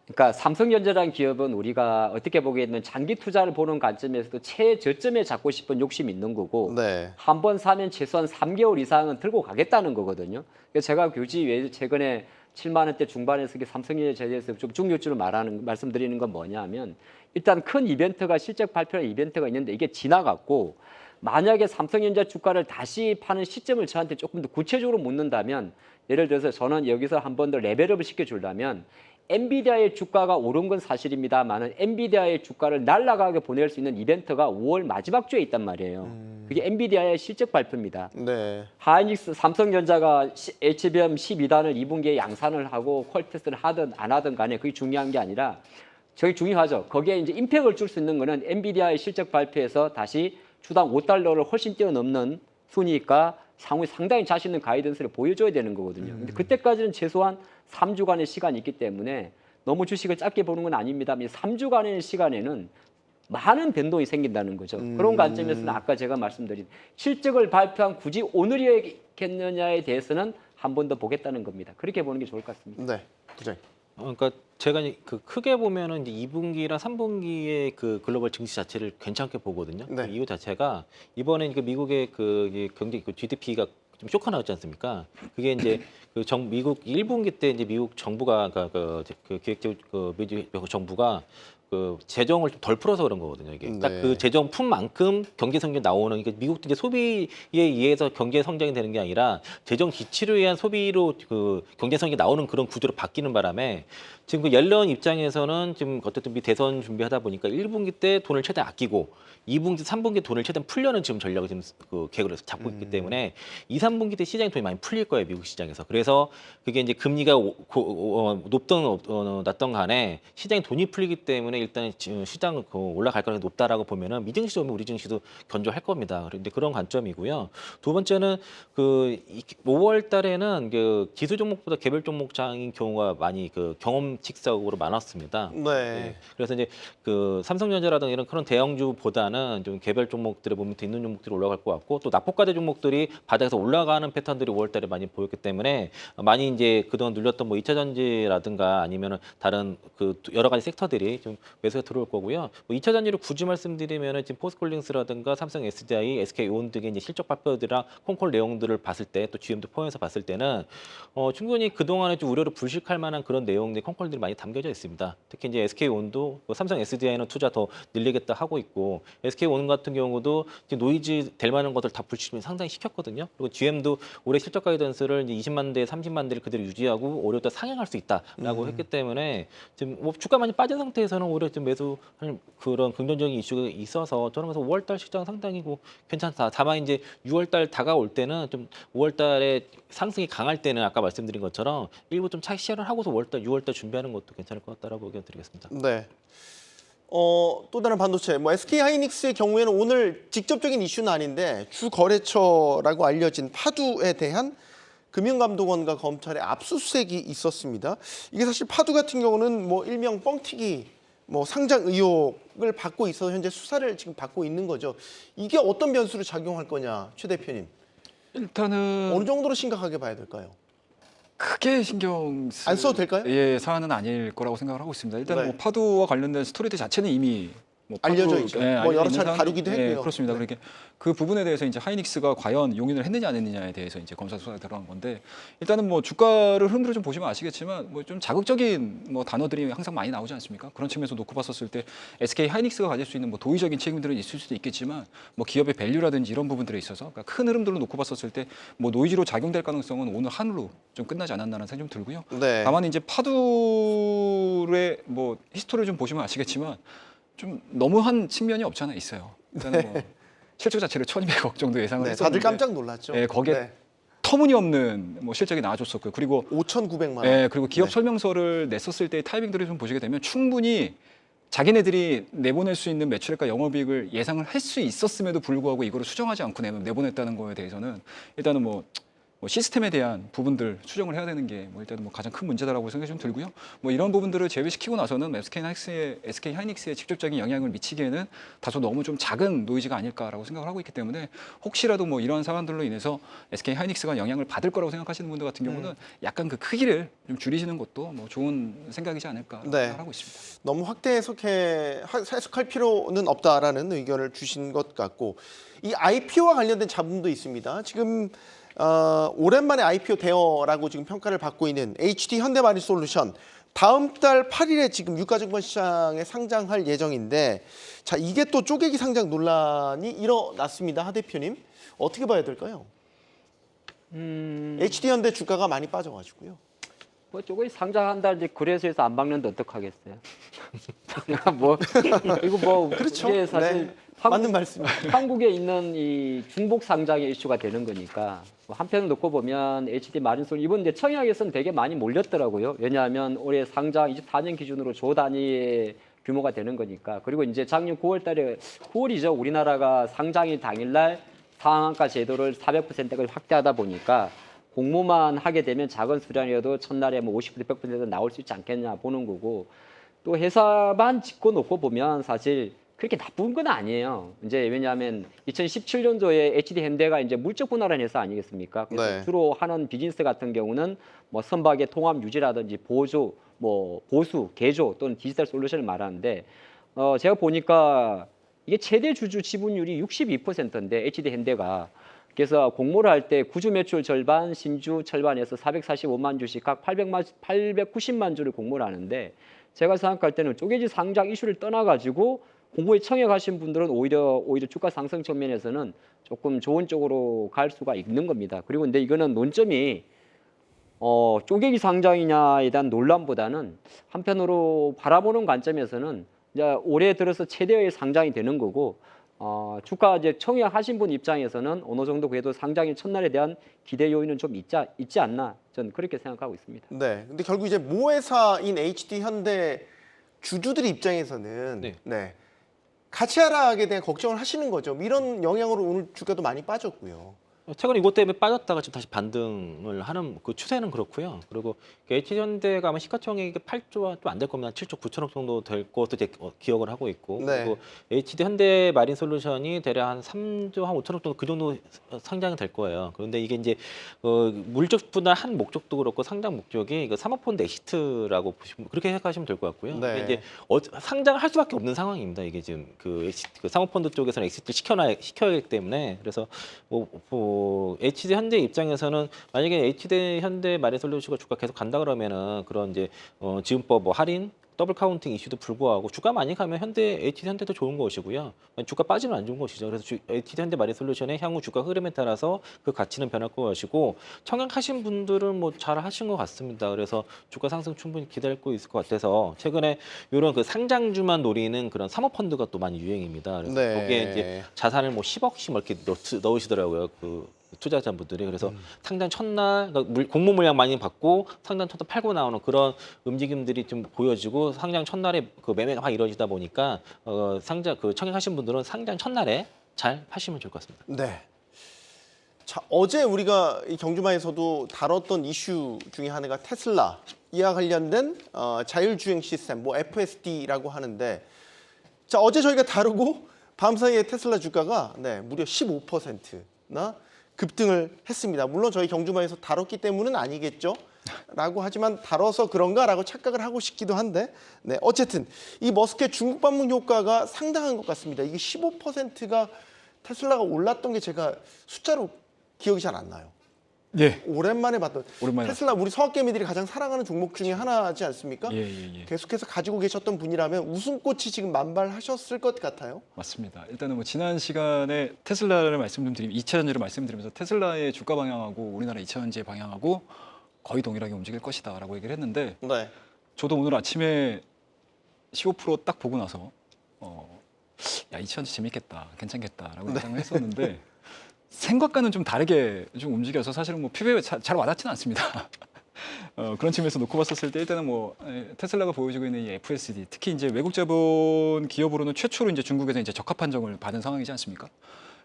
그러니까 삼성전자라는 기업은 우리가 어떻게 보기에는 장기 투자를 보는 관점에서도 최저점에 잡고 싶은 욕심이 있는 거고 네. 한 번 사면 최소한 3개월 이상은 들고 가겠다는 거거든요. 그래서 제가 굳이 최근에 7만 원대 중반에서 삼성전자에 대해서 좀 중요주를 말씀드리는 건 뭐냐면 일단 큰 이벤트가 실적 발표나 이벤트가 있는데 이게 지나갔고 만약에 삼성전자 주가를 다시 파는 시점을 저한테 조금 더 구체적으로 묻는다면 예를 들어서 저는 여기서 한 번 더 레벨업을 시켜준다면 엔비디아의 주가가 오른 건 사실입니다만은 엔비디아의 주가를 날아가게 보낼 수 있는 이벤트가 5월 마지막 주에 있단 말이에요. 그게 엔비디아의 실적 발표입니다. 네. 하이닉스, 삼성전자가 HBM 12단을 2분기에 양산을 하고 퀄테스트를 하든 안 하든 간에 그게 중요한 게 아니라 저게 중요하죠. 거기에 이제 임팩을 줄 수 있는 거는 엔비디아의 실적 발표에서 다시 주당 $5를 훨씬 뛰어넘는 순이익과 상당히 자신 있는 가이던스를 보여줘야 되는 거거든요. 근데 그때까지는 최소한 3주간의 시간이 있기 때문에 너무 주식을 짧게 보는 건 아닙니다. 3주간의 시간에는 많은 변동이 생긴다는 거죠. 그런 관점에서는 아까 제가 말씀드린 실적을 발표한 굳이 오늘이겠느냐에 대해서는 한 번 더 보겠다는 겁니다. 그렇게 보는 게 좋을 것 같습니다. 네. 부장님. 그러니까 제가 그 크게 보면은 이제 2분기랑 3분기의 그 글로벌 증시 자체를 괜찮게 보거든요. 네. 그 이유 자체가 이번에 그 미국의 그 경제 그 GDP가 좀 쇼크가 나왔지 않습니까? 그게 이제 그 미국 1분기 때 이제 미국 정부가 그 기획적 미국 정부가 그 재정을 좀 덜 풀어서 그런 거거든요. 이게 딱 그 재정 품만큼 경제 성장이 나오는 그러니까 미국도 이제 소비에 의해서 경제 성장이 되는 게 아니라 재정 지출에 의한 소비로 그 경제 성장이 나오는 그런 구조로 바뀌는 바람에 지금 그 옐런 입장에서는 지금 어쨌든 미 대선 준비하다 보니까 1분기 때 돈을 최대한 아끼고 2분기, 3분기 돈을 최대한 풀려는 지금 전략을 지금 그 계획을 잡고 있기 때문에 2, 3분기 때 시장에 돈이 많이 풀릴 거예요, 미국 시장에서. 그래서 그게 이제 금리가 높든 낮든 간에 시장에 돈이 풀리기 때문에 일단 시장 올라갈 가능성이 높다라고 보면은 미증시 오면 우리 증시도 견조할 겁니다. 그런데 그런 관점이고요. 두 번째는 그 5월 달에는 그 기술 종목보다 개별 종목장인 경우가 많이 그 경험칙적으로 많았습니다. 네. 그래서 이제 그 삼성전자라든가 이런 그런 대형주보다는 좀 개별 종목들의 모멘트 있는 종목들이 올라갈 것 같고 또 납폭과대 종목들이 바닥에서 올라가는 패턴들이 5월 달에 많이 보였기 때문에 많이 이제 그동안 눌렸던 뭐 2차 전지라든가 아니면은 다른 그 여러 가지 섹터들이 좀 매수가 들어올 거고요. 뭐 2차 전지를 굳이 말씀드리면은 지금 포스콜링스라든가 삼성 SDI, SK온 등의 이제 실적 발표들이랑 콩콜 내용들을 봤을 때 또 GM도 포함해서 봤을 때는 충분히 그동안에 좀 우려를 불식할 만한 그런 내용들이 콩콜들이 많이 담겨져 있습니다. 특히 이제 SK온도 삼성 SDI는 투자 더 늘리겠다 하고 있고 SK온 같은 경우도 지금 노이즈 될 만한 것들 다 불식을 상당히 시켰거든요. 그리고 GM도 올해 실적 가이던스를 이제 20만 대, 30만 대를 그대로 유지하고 오히려 더 상향할 수 있다라고 했기 때문에 지금 뭐 주가 많이 빠진 상태에서는 오히려 좀 매수하는 그런 긍정적인 이슈가 있어서 저는 그래서 5월달 시장 상당히 괜찮다. 다만 이제 6월달 다가올 때는 좀 5월달에 상승이 강할 때는 아까 말씀드린 것처럼 일부 좀 차익 실현을 하고서 5월달, 6월달 준비하는 것도 괜찮을 것 같다라고 의견 드리겠습니다. 네. 또 다른 반도체, 뭐 SK하이닉스의 경우에는 오늘 직접적인 이슈는 아닌데 주 거래처라고 알려진 파두에 대한 금융감독원과 검찰의 압수수색이 있었습니다. 이게 사실 파두 같은 경우는 뭐 일명 뻥튀기, 뭐 상장 의혹을 받고 있어서 현재 수사를 지금 받고 있는 거죠. 이게 어떤 변수로 작용할 거냐, 최 대표님? 일단은 어느 정도로 심각하게 봐야 될까요? 크게 신경 안 써도 될까요? 예, 사안은 아닐 거라고 생각을 하고 있습니다. 일단 네. 뭐 파도와 관련된 스토리들 자체는 이미 뭐 알려져 있죠. 뭐 알려져 여러 있는 차례 사안- 다루기도 예, 했고요. 그렇습니다. 네. 그렇게 그 부분에 대해서 이제 하이닉스가 과연 용인을 했느냐 안 했느냐에 대해서 이제 검사 수사가 들어간 건데 일단은 뭐 주가를 흐름들을 좀 보시면 아시겠지만 뭐 좀 자극적인 뭐 단어들이 항상 많이 나오지 않습니까? 그런 측면에서 놓고 봤었을 때 SK 하이닉스가 가질 수 있는 뭐 도의적인 책임들은 있을 수도 있겠지만 뭐 기업의 밸류라든지 이런 부분들에 있어서 그러니까 큰 흐름들로 놓고 봤었을 때 뭐 노이즈로 작용될 가능성은 오늘 하루로 좀 끝나지 않았나라는 생각이 좀 들고요. 네. 다만 이제 파두의 뭐 히스토리를 좀 보시면 아시겠지만 좀 너무한 측면이 없지 않아 있어요. 일단은 뭐 실적 자체를 1,200억 정도 예상을 네, 했었는데 다들 깜짝 놀랐죠. 예, 거기에 네. 터무니없는 뭐 실적이 나와줬었고요. 그리고 5,900만 원. 예, 그리고 기업 네. 설명서를 냈었을 때의 타이밍들을 좀 보시게 되면 충분히 자기네들이 내보낼 수 있는 매출액과 영업이익을 예상을 할 수 있었음에도 불구하고 이거를 수정하지 않고 내보냈다는 거에 대해서는 일단은 뭐 시스템에 대한 부분들 수정을 해야 되는 게 뭐 일단은 뭐 가장 큰 문제다라고 생각이 좀 들고요. 뭐 이런 부분들을 제외시키고 나서는 SK 하이닉스에 직접적인 영향을 미치기에는 다소 너무 좀 작은 노이즈가 아닐까라고 생각을 하고 있기 때문에 혹시라도 뭐 이런 상황들로 인해서 SK 하이닉스가 영향을 받을 거라고 생각하시는 분들 같은 경우는 약간 그 크기를 좀 줄이시는 것도 뭐 좋은 생각이지 않을까 네. 하고 있습니다. 너무 확대 해석할 필요는 없다라는 의견을 주신 것 같고 이 IPO와 관련된 잡음도 있습니다. 지금 오랜만에 IPO 대여라고 지금 평가를 받고 있는 HD 현대마린솔루션 다음 달 8일에 지금 유가증권 시장에 상장할 예정인데 자 이게 또 쪼개기 상장 논란이 일어났습니다. 하 대표님 어떻게 봐야 될까요? HD 현대 주가가 많이 빠져가지고요. 뭐 저거 상장한다 이제 거래소에서 안 박는데 어떡하겠어요? 뭐 이거 뭐 그렇죠. 이게 사실 네. 맞는 말씀입니다. 한국에 있는 이 중복 상장의 이슈가 되는 거니까 뭐 한편을 놓고 보면 HD 마린솔 이번 이제 청약에서는 되게 많이 몰렸더라고요. 왜냐하면 올해 상장 24년 기준으로 조 단위의 규모가 되는 거니까. 그리고 이제 작년 9월달에 9월이죠. 우리나라가 상장일 당일날 상한가 제도를 400%까지 확대하다 보니까 공모만 하게 되면 작은 수량이라도 첫날에 뭐 50% 100% 나올 수 있지 않겠냐 보는 거고 또 회사만 짚고 놓고 보면 사실 그렇게 나쁜 건 아니에요. 이제 왜냐하면 2017년도에 HD 현대가 이제 물적 분할한 회사 아니겠습니까? 그래서 네. 주로 하는 비즈니스 같은 경우는 뭐 선박의 통합 유지라든지 보조, 뭐 보수, 개조 또는 디지털 솔루션을 말하는데 제가 보니까 이게 최대 주주 지분율이 62%인데 HD 현대가 그래서 공모를 할 때 구주 매출 절반, 신주 절반에서 445만 주씩 각 890만 주를 공모를 하는데 제가 생각할 때는 쪼개지 상장 이슈를 떠나가지고 공모에 청약하신 분들은 오히려 주가 상승 측면에서는 조금 좋은 쪽으로 갈 수가 있는 겁니다. 그리고 근데 이거는 논점이 쪼개기 상장이냐에 대한 논란보다는 한편으로 바라보는 관점에서는 이제 올해 들어서 최대의 상장이 되는 거고 주가 이제 청약하신 분 입장에서는 어느 정도 그래도 상장의 첫날에 대한 기대 요인은 좀 있지 않나 저는 그렇게 생각하고 있습니다. 네. 근데 결국 이제 모회사인 HD 현대 주주들 입장에서는 네. 네. 가치 하락에 대한 걱정을 하시는 거죠. 이런 영향으로 오늘 주가도 많이 빠졌고요. 최근에 이것 때문에 빠졌다가 지금 다시 반등을 하는 그 추세는 그렇고요. 그리고 HD현대가 아마 시가총액이 8조와 좀 안 될 겁니다. 7조 9천억 정도 될 것도 이제 기억을 하고 있고, 네. 그리고 HD현대 마린솔루션이 대략 한 3조 한 5천억 정도 그 정도 상장이 될 거예요. 그런데 이게 이제 물적분할 한 목적도 그렇고 상장 목적이 이거 사모펀드 엑시트라고 보시면 그렇게 생각하시면 될 것 같고요. 네. 이게 이제 상장을 할 수밖에 없는 상황입니다. 이게 지금 그 사모펀드 쪽에서는 엑시트를 시켜야 하기 때문에 그래서 HD 현대 입장에서는 만약에 HD 현대 마린솔루션가 주가 계속 간다 그러면은 그런 이제 지분법 뭐 할인 더블 카운팅 이슈도 불구하고 주가 많이 가면 HD 현대도 좋은 것이고요. 주가 빠지면 안 좋은 것이죠. 그래서 HD 현대 마린솔루션의 향후 주가 흐름에 따라서 그 가치는 변할 것이고 청약하신 분들은 뭐 잘 하신 것 같습니다. 그래서 주가 상승 충분히 기다리고 있을 것 같아서 최근에 이런 그 상장주만 노리는 그런 사모펀드가 또 많이 유행입니다. 그래서 네. 거기에 이제 자산을 뭐 10억씩 이렇게 넣으시더라고요. 그 투자자분들이. 그래서 상장 첫날 그러니까 공모 물량 많이 받고 상장 첫날 팔고 나오는 그런 움직임들이 좀 보여지고 상장 첫날에 그 매매가 막 이루어지다 보니까 상장 그 청약하신 분들은 상장 첫날에 잘 파시면 좋을 것 같습니다. 네. 자, 어제 우리가 이 경주마에서도 다뤘던 이슈 중에 하나가 테슬라 이와 관련된 자율주행 시스템, 뭐 FSD라고 하는데, 자 어제 저희가 다루고 밤 사이에 테슬라 주가가 무려 15%나 급등을 했습니다. 물론 저희 경주마에서 다뤘기 때문은 아니겠죠. 라고 하지만 다뤄서 그런가라고 착각을 하고 싶기도 한데, 어쨌든 이 머스크의 중국 방문 효과가 상당한 것 같습니다. 이게 15%가 테슬라가 올랐던 게 제가 숫자로 기억이 잘 안 나요. 예. 오랜만에 봤던 오랜만에 테슬라, 우리 서학개미들이 가장 사랑하는 종목 중에 하나지 않습니까? 예. 계속해서 가지고 계셨던 분이라면 웃음꽃이 지금 만발하셨을 것 같아요. 맞습니다. 일단은 뭐 지난 시간에 테슬라를 말씀 좀 드리면 2차전지를 말씀드리면서 테슬라의 주가 방향하고 우리나라 2차전지의 방향하고 거의 동일하게 움직일 것이다라고 얘기를 했는데, 네. 저도 오늘 아침에 15%딱 보고 나서 야 2차전지 재밌겠다, 괜찮겠다라고 예상을 했었는데 생각과는 좀 다르게 좀 움직여서 사실은 뭐 피부에 잘 와닿지는 않습니다. 그런 측면에서 놓고 봤었을 때 일단은 뭐 테슬라가 보여주고 있는 이 FSD, 특히 이제 외국 자본 기업으로는 최초로 이제 중국에서 이제 적합 판정을 받은 상황이지 않습니까?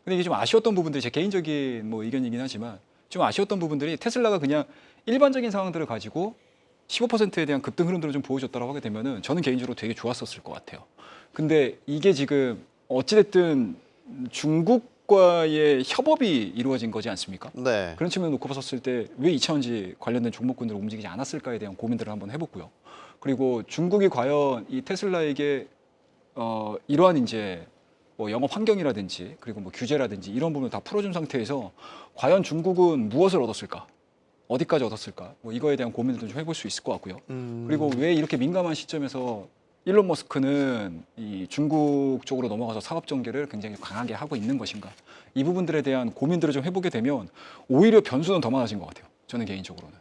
근데 이게 좀 아쉬웠던 부분들이 제 개인적인 뭐 의견이긴 하지만 좀 아쉬웠던 부분들이 테슬라가 그냥 일반적인 상황들을 가지고 15%에 대한 급등 흐름들을 좀 보여줬다고 하게 되면은 저는 개인적으로 되게 좋았었을 것 같아요. 근데 이게 지금 어찌됐든 중국과의 협업이 이루어진 거지 않습니까? 네. 그런 측면을 놓고 봤었을 때 왜 2차전지 관련된 종목군들을 움직이지 않았을까에 대한 고민들을 한번 해보고요. 그리고 중국이 과연 이 테슬라에게 이러한 이제 뭐 영업 환경이라든지 그리고 뭐 규제라든지 이런 부분을 다 풀어준 상태에서 과연 중국은 무엇을 얻었을까? 어디까지 얻었을까? 뭐 이거에 대한 고민들도 좀 해볼 수 있을 것 같고요. 그리고 왜 이렇게 민감한 시점에서 일론 머스크는 이 중국 쪽으로 넘어가서 사업 전개를 굉장히 강하게 하고 있는 것인가? 이 부분들에 대한 고민들을 좀 해보게 되면 오히려 변수는 더 많아진 것 같아요. 저는 개인적으로는.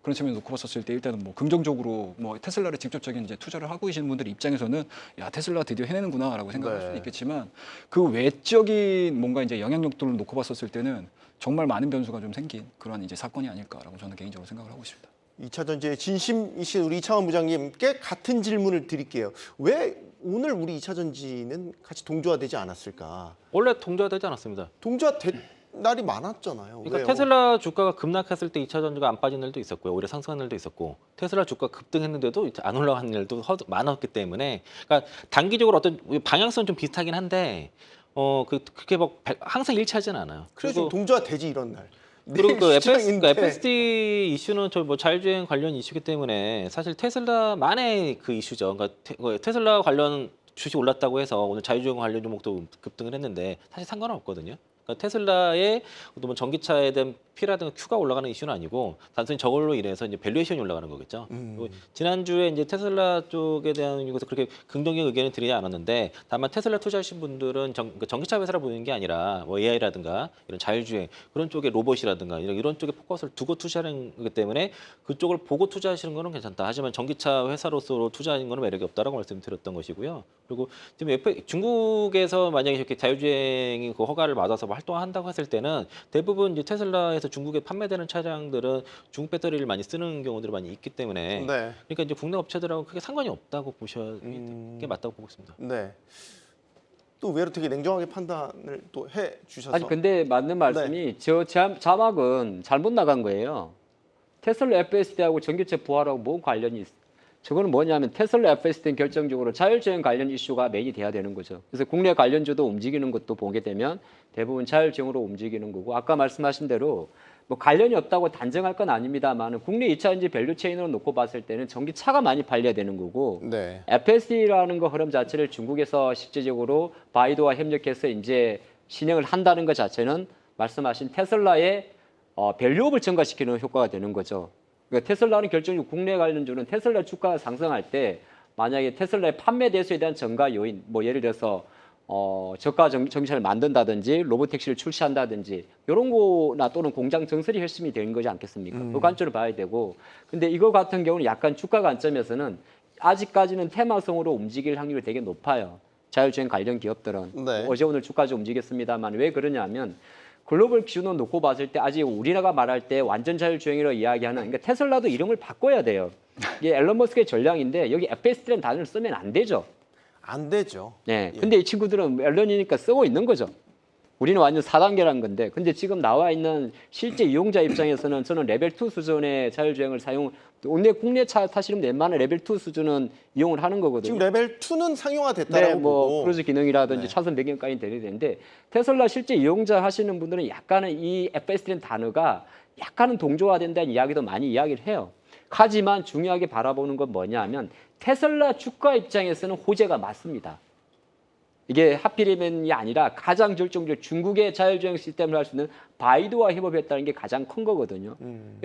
그런 측면을 놓고 봤었을 때 일단은 뭐 긍정적으로 뭐 테슬라를 직접적인 이제 투자를 하고 계시는 분들 입장에서는 야 테슬라 드디어 해내는구나라고 생각할 수도 있겠지만 그 외적인 뭔가 이제 영향력들을 놓고 봤었을 때는 정말 많은 변수가 좀 생긴 그런 이제 사건이 아닐까라고 저는 개인적으로 생각을 하고 있습니다. 2차 전지의 진심이신 우리 이창원 부장님께 같은 질문을 드릴게요. 왜 오늘 우리 2차 전지는 같이 동조화되지 않았을까? 원래 동조화되지 않았습니다. 동조화된 날이 많았잖아요. 그러니까 왜요? 테슬라 주가가 급락했을 때 2차 전지가 안 빠진 날도 있었고요. 오히려 상승한 날도 있었고 테슬라 주가 급등했는데도 안 올라간 날도 많았기 때문에 그러니까 단기적으로 어떤 방향성은 좀 비슷하긴 한데 그렇게 막 항상 일치하지는 않아요. 그래서 좀 동조화되지 이런 날. 그리고 그 내일 시장인데. FSD 이슈는 저 뭐 자율주행 관련 이슈기 때문에 사실 테슬라만의 그 이슈죠. 그러니까 테슬라 관련 주식 올랐다고 해서 오늘 자율주행 관련 종목도 급등을 했는데 사실 상관은 없거든요. 그러니까 테슬라의 뭐 전기차에 대한 P라든가 Q가 올라가는 이슈는 아니고 단순히 저걸로 인해서 이제 밸류에이션이 올라가는 거겠죠. 그리고 지난주에 이제 테슬라 쪽에 대한 이것도 그렇게 긍정적인 의견을 드리지 않았는데 다만 테슬라 투자하신 분들은 전기차 회사를 보는 게 아니라 뭐 AI라든가 이런 자율주행 그런 쪽에 로봇이라든가 이런 쪽에 포커스를 두고 투자하는 거기 때문에 그쪽을 보고 투자하시는 거는 괜찮다. 하지만 전기차 회사로서 투자하는 거는 매력이 없다라고 말씀드렸던 것이고요. 그리고 지금 중국에서 만약에 이렇게 자율주행이 그 허가를 받아서 활동한다고 했을 때는 대부분 이제 테슬라에서 시장에서 중국에 판매되는 차량들은 중국 배터리를 많이 쓰는 경우들이 많이 있기 때문에 네. 그러니까 이제 국내 업체들하고 크게 상관이 없다고 보시는 게 맞다고 보고 있습니다. 네. 또 의외로 되게 냉정하게 판단을 또 해 주셔서. 아니 근데 맞는 말씀이 저 자막은 잘못 나간 거예요. 테슬라 FSD하고 전기차 부활하고 뭔 관련이 있어? 저거는 뭐냐면 테슬라 FSD는 결정적으로 자율주행 관련 이슈가 메인이 돼야 되는 거죠. 그래서 국내 관련주도 움직이는 것도 보게 되면 대부분 자율주행으로 움직이는 거고 아까 말씀하신 대로 뭐 관련이 없다고 단정할 건 아닙니다만 국내 2차 전지 밸류체인으로 놓고 봤을 때는 전기차가 많이 팔려야 되는 거고 네. FSD라는 거 흐름 자체를 중국에서 실질적으로 바이두와 협력해서 이제 진행을 한다는 것 자체는 말씀하신 테슬라의 밸류업을 증가시키는 효과가 되는 거죠. 그러니까 테슬라는 결정적으로 국내 관련주는 테슬라 주가가 상승할 때 만약에 테슬라의 판매 대수에 대한 증가 요인, 뭐 예를 들어서 저가 전기차를 만든다든지 로보택시를 출시한다든지 이런 거나 또는 공장 증설이 핵심이 되는 거지 않겠습니까? 그 관점을 봐야 되고 근데 이거 같은 경우는 약간 주가 관점에서는 아직까지는 테마성으로 움직일 확률이 되게 높아요. 자율주행 관련 기업들은 네. 어제 오늘 주가지 움직였습니다만 왜 그러냐면 글로벌 기준으로 놓고 봤을 때 아직 우리나라가 말할 때 완전 자율주행이라고 이야기하는 그러니까 테슬라도 이름을 바꿔야 돼요. 이게 앨런 머스크의 전략인데 여기 FSD라는 단어를 쓰면 안 되죠. 안 되죠. 네. 근데 이 친구들은 앨런이니까 쓰고 있는 거죠. 우리는 완전 4단계란 건데 근데 지금 나와 있는 실제 이용자 입장에서는 저는 레벨 2 수준의 자율주행을 오늘 국내 차 타시는 웬만한 레벨 2 수준은 이용을 하는 거거든요. 지금 레벨 2는 상용화됐다라고 네, 뭐 보고. 크루즈 기능이라든지 네. 차선 배경까지 되는데 테슬라 실제 이용자 하시는 분들은 약간은 이 FSD라는 단어가 약간은 동조화된다는 이야기도 많이 이야기를 해요. 하지만 중요하게 바라보는 건 뭐냐면 테슬라 주가 입장에서는 호재가 맞습니다. 이게 하필이면이 아니라 가장 결정적으로 중국의 자율주행 시스템을 할 수 있는 바이두와 협업했다는 게 가장 큰 거거든요.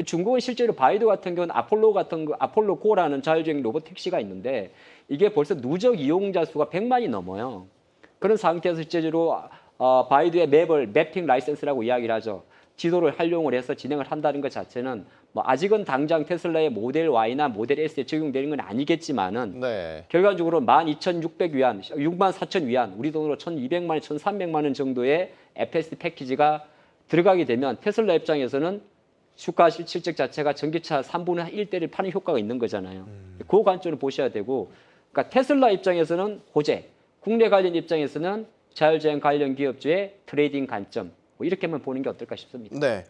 중국은 실제로 바이두 같은 경우는 아폴로 고라는 자율주행 로봇 택시가 있는데 이게 벌써 누적 이용자 수가 100만이 넘어요. 그런 상태에서 실제로 바이두의 매핑 라이센스라고 이야기를 하죠. 지도를 활용을 해서 진행을 한다는 것 자체는 뭐 아직은 당장 테슬라의 모델 Y나 모델 S에 적용되는 건 아니겠지만은 네. 결과적으로 12,600위안, 64,000위안, 우리 돈으로 1,200만 원, 1,300만 원 정도의 FSD 패키지가 들어가게 되면 테슬라 입장에서는 주가 실적 자체가 전기차 3분의 1대를 파는 효과가 있는 거잖아요. 그 관점을 보셔야 되고, 그러니까 테슬라 입장에서는 호재, 국내 관련 입장에서는 자율주행 관련 기업주의 트레이딩 관점, 뭐 이렇게만 보는 게 어떨까 싶습니다. 네.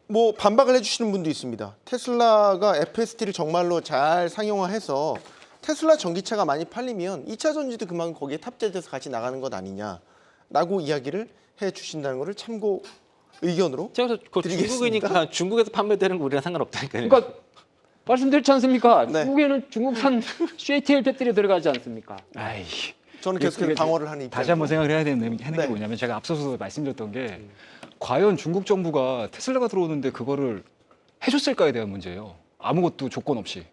뭐 반박을 해주시는 분도 있습니다. 테슬라가 FSD를 정말로 잘 상용화해서 테슬라 전기차가 많이 팔리면 2차 전지도 그만큼 거기에 탑재돼서 같이 나가는 것 아니냐라고 이야기를 해주신다는 것을 참고 의견으로 제가 그 드리겠습니다. 중국이니까 중국에서 판매되는 거 우리랑 상관없다니까요. 그러니까 말씀드렸지 않습니까? 네. 중국에는 중국산 CATL 배터리 들어가지 않습니까? 아이, 저는 계속해서 방어를 하는 입장. 다시 한번 생각을 해야 되는 게 네. 뭐냐면 제가 앞서서 말씀드렸던 게 과연 중국 정부가 테슬라가 들어오는데 그거를 해줬을까에 대한 문제예요. 아무것도 조건 없이.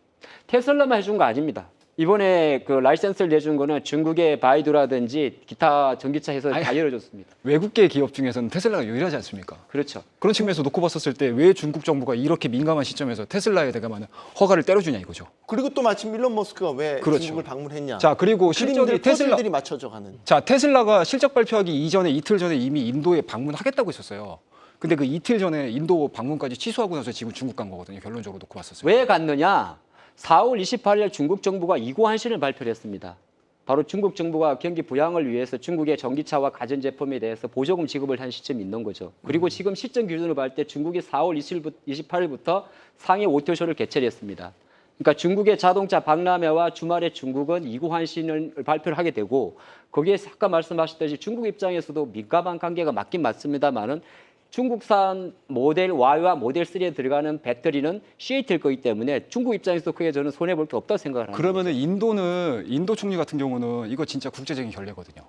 테슬라만 해준 거 아닙니다. 이번에 그 라이센스를 내준 거는 중국의 바이두라든지 기타 전기차 회사 다 열어줬습니다. 외국계 기업 중에서는 테슬라가 유일하지 않습니까? 그렇죠. 그런 측면에서 놓고 봤었을 때 왜 중국 정부가 이렇게 민감한 시점에서 테슬라에 대한 허가를 때려주냐 이거죠. 그리고 또 마침 일론 머스크가 왜 그렇죠. 중국을 방문했냐. 자, 그리고 그림들 실적이 테슬라 퍼즐들이 맞춰져 가는. 자, 테슬라가 실적 발표하기 이전에 이틀 전에 이미 인도에 방문하겠다고 했었어요. 근데 그 이틀 전에 인도 방문까지 취소하고 나서 지금 중국 간 거거든요. 결론적으로 놓고 봤었어요. 왜 갔느냐? 4월 28일 중국 정부가 이구환신을 발표를 했습니다. 바로 중국 정부가 경기 부양을 위해서 중국의 전기차와 가전제품에 대해서 보조금 지급을 한 시점이 있는 거죠. 그리고 지금 시점 기준으로 볼 때 중국이 4월 28일부터 상해 오토쇼를 개최를 했습니다. 그러니까 중국의 자동차 박람회와 주말에 중국은 이구환신을 발표를 하게 되고 거기에 아까 말씀하셨듯이 중국 입장에서도 민감한 관계가 맞긴 맞습니다만은 중국산 모델 Y와 모델 3에 들어가는 배터리는 CATL 거기 때문에 중국 입장에서 크게 저는 손해 볼 게 없다고 생각을 합니다. 그러면은 인도 총리 같은 경우는 이거 진짜 국제적인 결례거든요.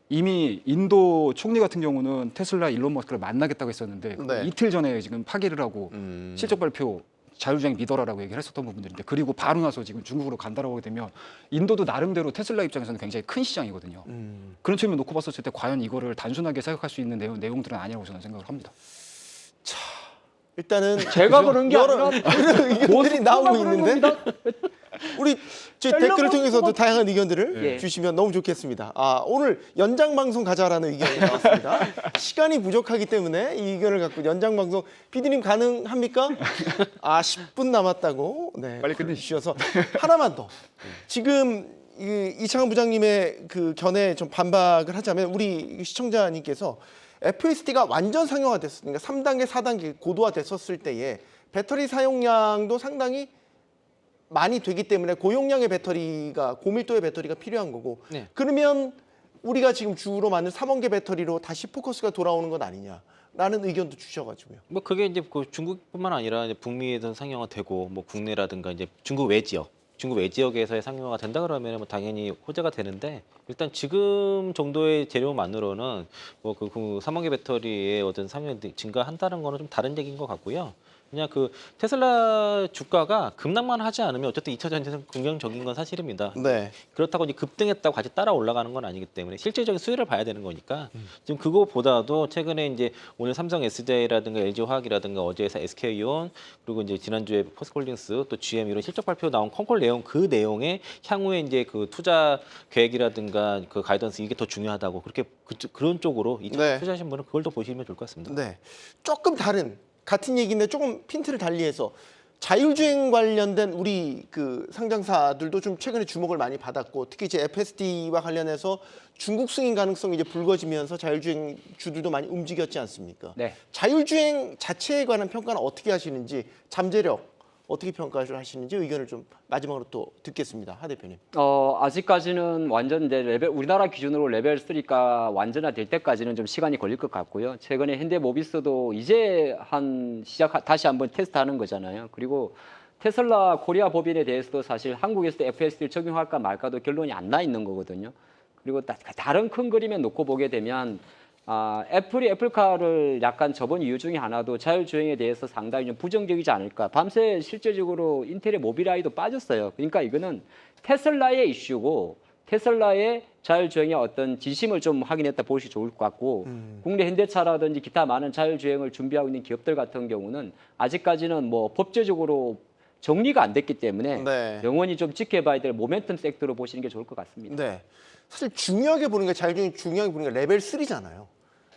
이미 인도 총리 같은 경우는 테슬라 일론 머스크를 만나겠다고 했었는데 네. 이틀 전에 지금 파기를 하고 실적 발표 자율주행 믿어라라고 얘기를 했었던 부분들인데 그리고 바로 나서 지금 중국으로 간다라고 하게 되면 인도도 나름대로 테슬라 입장에서는 굉장히 큰 시장이거든요. 그런 측면 놓고 봤었을 때 과연 이거를 단순하게 생각할 수 있는 내용들은 아니라고 저는 생각을 합니다. 일단은 제가 그런 게 여러 아니라 의견들이 나오고 있는데. 우리 제 별로 댓글을 못- 통해서도 못- 다양한 의견들을 예. 주시면 너무 좋겠습니다. 오늘 연장 방송 가자라는 의견이 나왔습니다. 시간이 부족하기 때문에 이 의견을 갖고 연장 방송 PD님 가능합니까? 10분 남았다고 네, 빨리 끝내주셔서 하나만 더. 지금 이창환 부장님의 그 견해에 좀 반박을 하자면 우리 시청자님께서 FSD가 완전 상용화됐으니까 3단계, 4단계 고도화됐었을 때에 배터리 사용량도 상당히 많이 되기 때문에 고용량의 배터리가 고밀도의 배터리가 필요한 거고 네. 그러면 우리가 지금 주로 만든 3원계 배터리로 다시 포커스가 돌아오는 건 아니냐라는 의견도 주셔가지고요. 뭐 그게 이제 그 중국뿐만 아니라 이제 북미에서 상용화되고 뭐 국내라든가 이제 중국 외 지역에서의 상용화가 된다 그러면 뭐 당연히 호재가 되는데 일단 지금 정도의 재료만으로는 뭐 그 3원계 배터리의 어떤 상용이 증가한다는 거는 좀 다른 얘기인 것 같고요. 그냥 그 테슬라 주가가 급락만 하지 않으면 어쨌든 2차 전지에서 긍정적인 건 사실입니다. 네. 그렇다고 이제 급등했다고 같이 따라 올라가는 건 아니기 때문에 실질적인 수혜를 봐야 되는 거니까 지금 그거보다도 최근에 이제 오늘 삼성 SDI라든가 LG화학이라든가 어제 SK이온 그리고 이제 지난주에 포스코홀딩스 또 GM 이런 실적 발표 나온 컨콜 내용 그 내용에 향후에 이제 그 투자 계획이라든가 그 가이던스 이게 더 중요하다고 그렇게 그런 쪽으로 네. 투자하신 분은 그걸 더 보시면 좋을 것 같습니다. 네. 조금 다른 같은 얘기인데 조금 핀트를 달리해서 자율주행 관련된 우리 그 상장사들도 좀 최근에 주목을 많이 받았고 특히 이제 FSD와 관련해서 중국 승인 가능성이 이제 불거지면서 자율주행 주들도 많이 움직였지 않습니까? 네. 자율주행 자체에 관한 평가는 어떻게 하시는지 잠재력 어떻게 평가를 하시는지 의견을 좀 마지막으로 또 듣겠습니다. 하 대표님. 아직까지는 완전 이제 우리나라 기준으로 레벨 3가 완전화될 때까지는 좀 시간이 걸릴 것 같고요. 최근에 현대모비스도 이제 다시 한번 테스트하는 거잖아요. 그리고 테슬라 코리아 법인에 대해서도 사실 한국에서도 FSD를 적용할까 말까도 결론이 안 나 있는 거거든요. 그리고 다른 큰 그림에 놓고 보게 되면 애플이 애플카를 약간 접은 이유 중에 하나도 자율주행에 대해서 상당히 좀 부정적이지 않을까. 밤새 실제적으로 인텔의 모빌아이도 빠졌어요. 그러니까 이거는 테슬라의 이슈고 테슬라의 자율주행의 어떤 진심을 좀 확인했다 보시 좋을 것 같고 국내 현대차라든지 기타 많은 자율주행을 준비하고 있는 기업들 같은 경우는 아직까지는 뭐 법제적으로 정리가 안 됐기 때문에 네. 영원히 좀 지켜봐야 될 모멘텀 섹터로 보시는 게 좋을 것 같습니다. 네. 사실 중요하게 보는 게 자율주행이 중요하게 보는 게 레벨 3잖아요.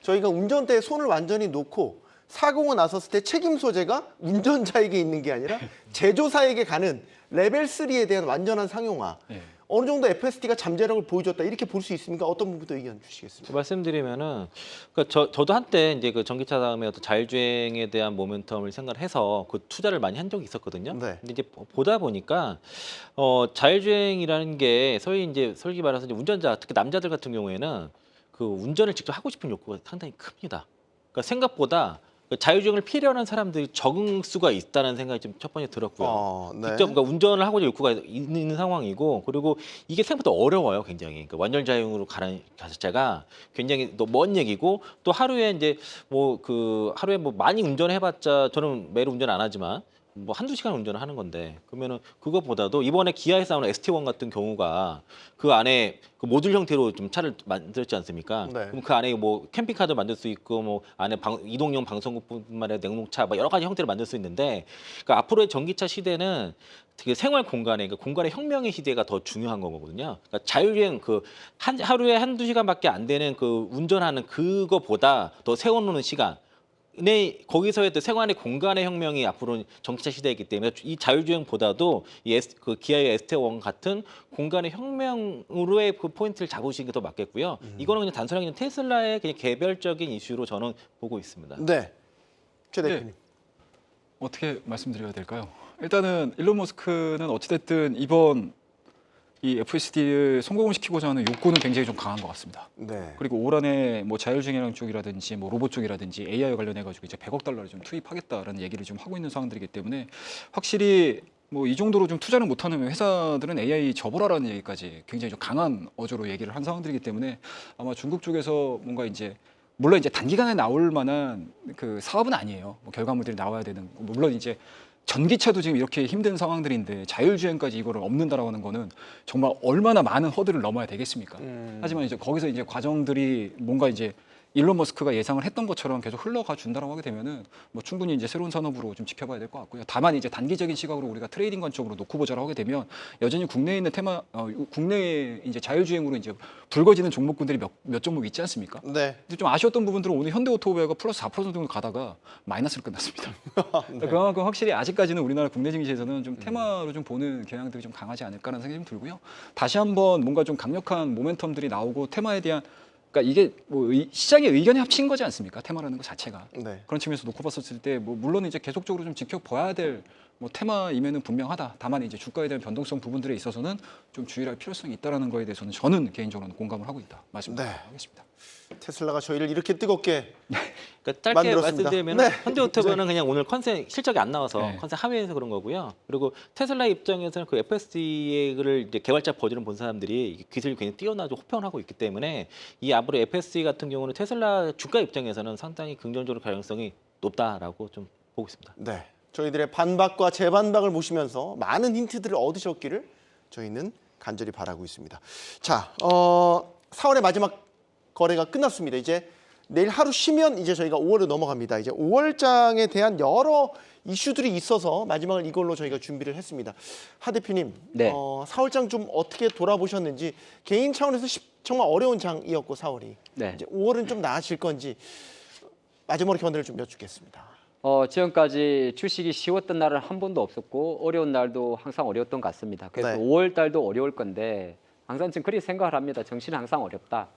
저희가 운전대에 손을 완전히 놓고 사고가 났었을 때 책임 소재가 운전자에게 있는 게 아니라 제조사에게 가는 레벨 3에 대한 완전한 상용화. 네. 어느 정도 FSD가 잠재력을 보여줬다 이렇게 볼 수 있습니까? 어떤 부분부터 의견 주시겠습니까? 말씀드리면은 저도 한때 이제 그 전기차 다음에 어떤 자율주행에 대한 모멘텀을 생각해서 그 투자를 많이 한 적이 있었거든요. 네. 근데 이제 보다 보니까 자율주행이라는 게 솔직히 말해서 이제 운전자 특히 남자들 같은 경우에는 그 운전을 직접 하고 싶은 욕구가 상당히 큽니다. 그러니까 생각보다 그 자율주행을 필요로 하는 사람들이 적은 수가 있다는 생각이 좀 첫 번째 들었고요. 네. 직접 그러니까 운전을 하고자 욕구가 있는 상황이고 그리고 이게 생각보다 어려워요, 굉장히. 그러니까 완전 자율로 가는 자체가 굉장히 또 먼 얘기고 또 하루에 이제 하루에 많이 운전해봤자 저는 매일 운전 안 하지만 뭐 한두 시간 운전을 하는 건데 그러면은 그것보다도 이번에 기아에서 나오는 ST1 같은 경우가 그 안에 그 모듈 형태로 좀 차를 만들었지 않습니까? 네. 그럼 그 안에 뭐 캠핑카도 만들 수 있고 뭐 안에 이동용 방송국뿐만 아니라 냉동차 막 여러 가지 형태로 만들 수 있는데 그러니까 앞으로의 전기차 시대는 되게 생활 공간에 그러니까 공간의 혁명의 시대가 더 중요한 거거든요. 그러니까 자율주행 하루에 한두 시간밖에 안 되는 그 운전하는 그거보다 더 세워놓는 시간 거기서의 또 생활의 공간의 혁명이 앞으로 전기차 시대이기 때문에 이 자율주행보다도 그 기아의 ST1 같은 공간의 혁명으로의 그 포인트를 잡으시는 게 더 맞겠고요. 이거는 그냥 단순하게 그냥 테슬라의 그냥 개별적인 이슈로 저는 보고 있습니다. 네. 최 대표님. 어떻게 말씀드려야 될까요? 일단은 일론 머스크는 어찌됐든 이번 이 FSD를 성공을 시키고자 하는 욕구는 굉장히 좀 강한 것 같습니다. 네. 그리고 올 한해 뭐 자율주행 쪽이라든지 뭐 로봇 쪽이라든지 AI 관련해 가지고 이제 100억 달러를 좀 투입하겠다라는 얘기를 좀 하고 있는 상황들이기 때문에 확실히 뭐 이 정도로 좀 투자를 못하는 회사들은 AI 접어라라는 얘기까지 굉장히 좀 강한 어조로 얘기를 한 상황들이기 때문에 아마 중국 쪽에서 뭔가 이제 물론 이제 단기간에 나올 만한 그 사업은 아니에요. 뭐 결과물들이 나와야 되는 물론 이제 전기차도 지금 이렇게 힘든 상황들인데 자율주행까지 이거를 없는다라고 하는 거는 정말 얼마나 많은 허들을 넘어야 되겠습니까? 하지만 이제 거기서 이제 과정들이 뭔가 이제 일론 머스크가 예상을 했던 것처럼 계속 흘러가 준다라고 하게 되면은 뭐 충분히 이제 새로운 산업으로 좀 지켜봐야 될 것 같고요. 다만 이제 단기적인 시각으로 우리가 트레이딩 관점으로 놓고 보자라고 하게 되면 여전히 국내에 있는 국내에 이제 자율주행으로 이제 불거지는 종목군들이 몇 종목 있지 않습니까? 네. 근데 좀 아쉬웠던 부분들은 오늘 현대오토모빌가 플러스 4% 정도 가다가 마이너스로 끝났습니다. 네. 그만큼 확실히 아직까지는 우리나라 국내 증시에서는 좀 테마로 좀 보는 경향들이 좀 강하지 않을까라는 생각이 좀 들고요. 다시 한번 뭔가 좀 강력한 모멘텀들이 나오고 테마에 대한 그러니까 이게 뭐 시장의 의견이 합친 거지 않습니까? 테마라는 것 자체가. 네. 그런 측면에서 놓고 봤었을 때 뭐 물론 이제 계속적으로 좀 지켜봐야 될 뭐 테마임에는 분명하다. 다만 이제 주가에 대한 변동성 부분들에 있어서는 좀 주의할 필요성이 있다라는 거에 대해서는 저는 개인적으로는 공감을 하고 있다. 말씀드리겠습니다. 테슬라가 저희를 이렇게 뜨겁게 그러니까 짧게 만들었습니다. 말씀드리면 네. 현대오토모는 그냥 오늘 컨센 실적이 안 나와서 네. 컨센 하회해서 그런 거고요. 그리고 테슬라 입장에서는 그 FSD를 이제 개발자 버전을 본 사람들이 기술이 굉장히 뛰어나고 호평을 하고 있기 때문에 이 앞으로 FSD 같은 경우는 테슬라 주가 입장에서는 상당히 긍정적으로 가능성이 높다라고 좀 보고 있습니다. 네. 저희들의 반박과 재반박을 보시면서 많은 힌트들을 얻으셨기를 저희는 간절히 바라고 있습니다. 자, 4월의 마지막 거래가 끝났습니다. 이제 내일 하루 쉬면 이제 저희가 5월로 넘어갑니다. 이제 5월장에 대한 여러 이슈들이 있어서 마지막을 이걸로 저희가 준비를 했습니다. 하 대표님, 네. 4월장 좀 어떻게 돌아보셨는지 개인 차원에서 정말 어려운 장이었고 4월이 네. 이제 5월은 좀 나아질 건지 마지막으로 견해를 좀 여쭙겠습니다. 지금까지 주식이 쉬웠던 날은 한 번도 없었고 어려운 날도 항상 어려웠던 것 같습니다. 그래서 네. 5월 달도 어려울 건데 항상 지금 그렇게 생각을 합니다. 정신은 항상 어렵다.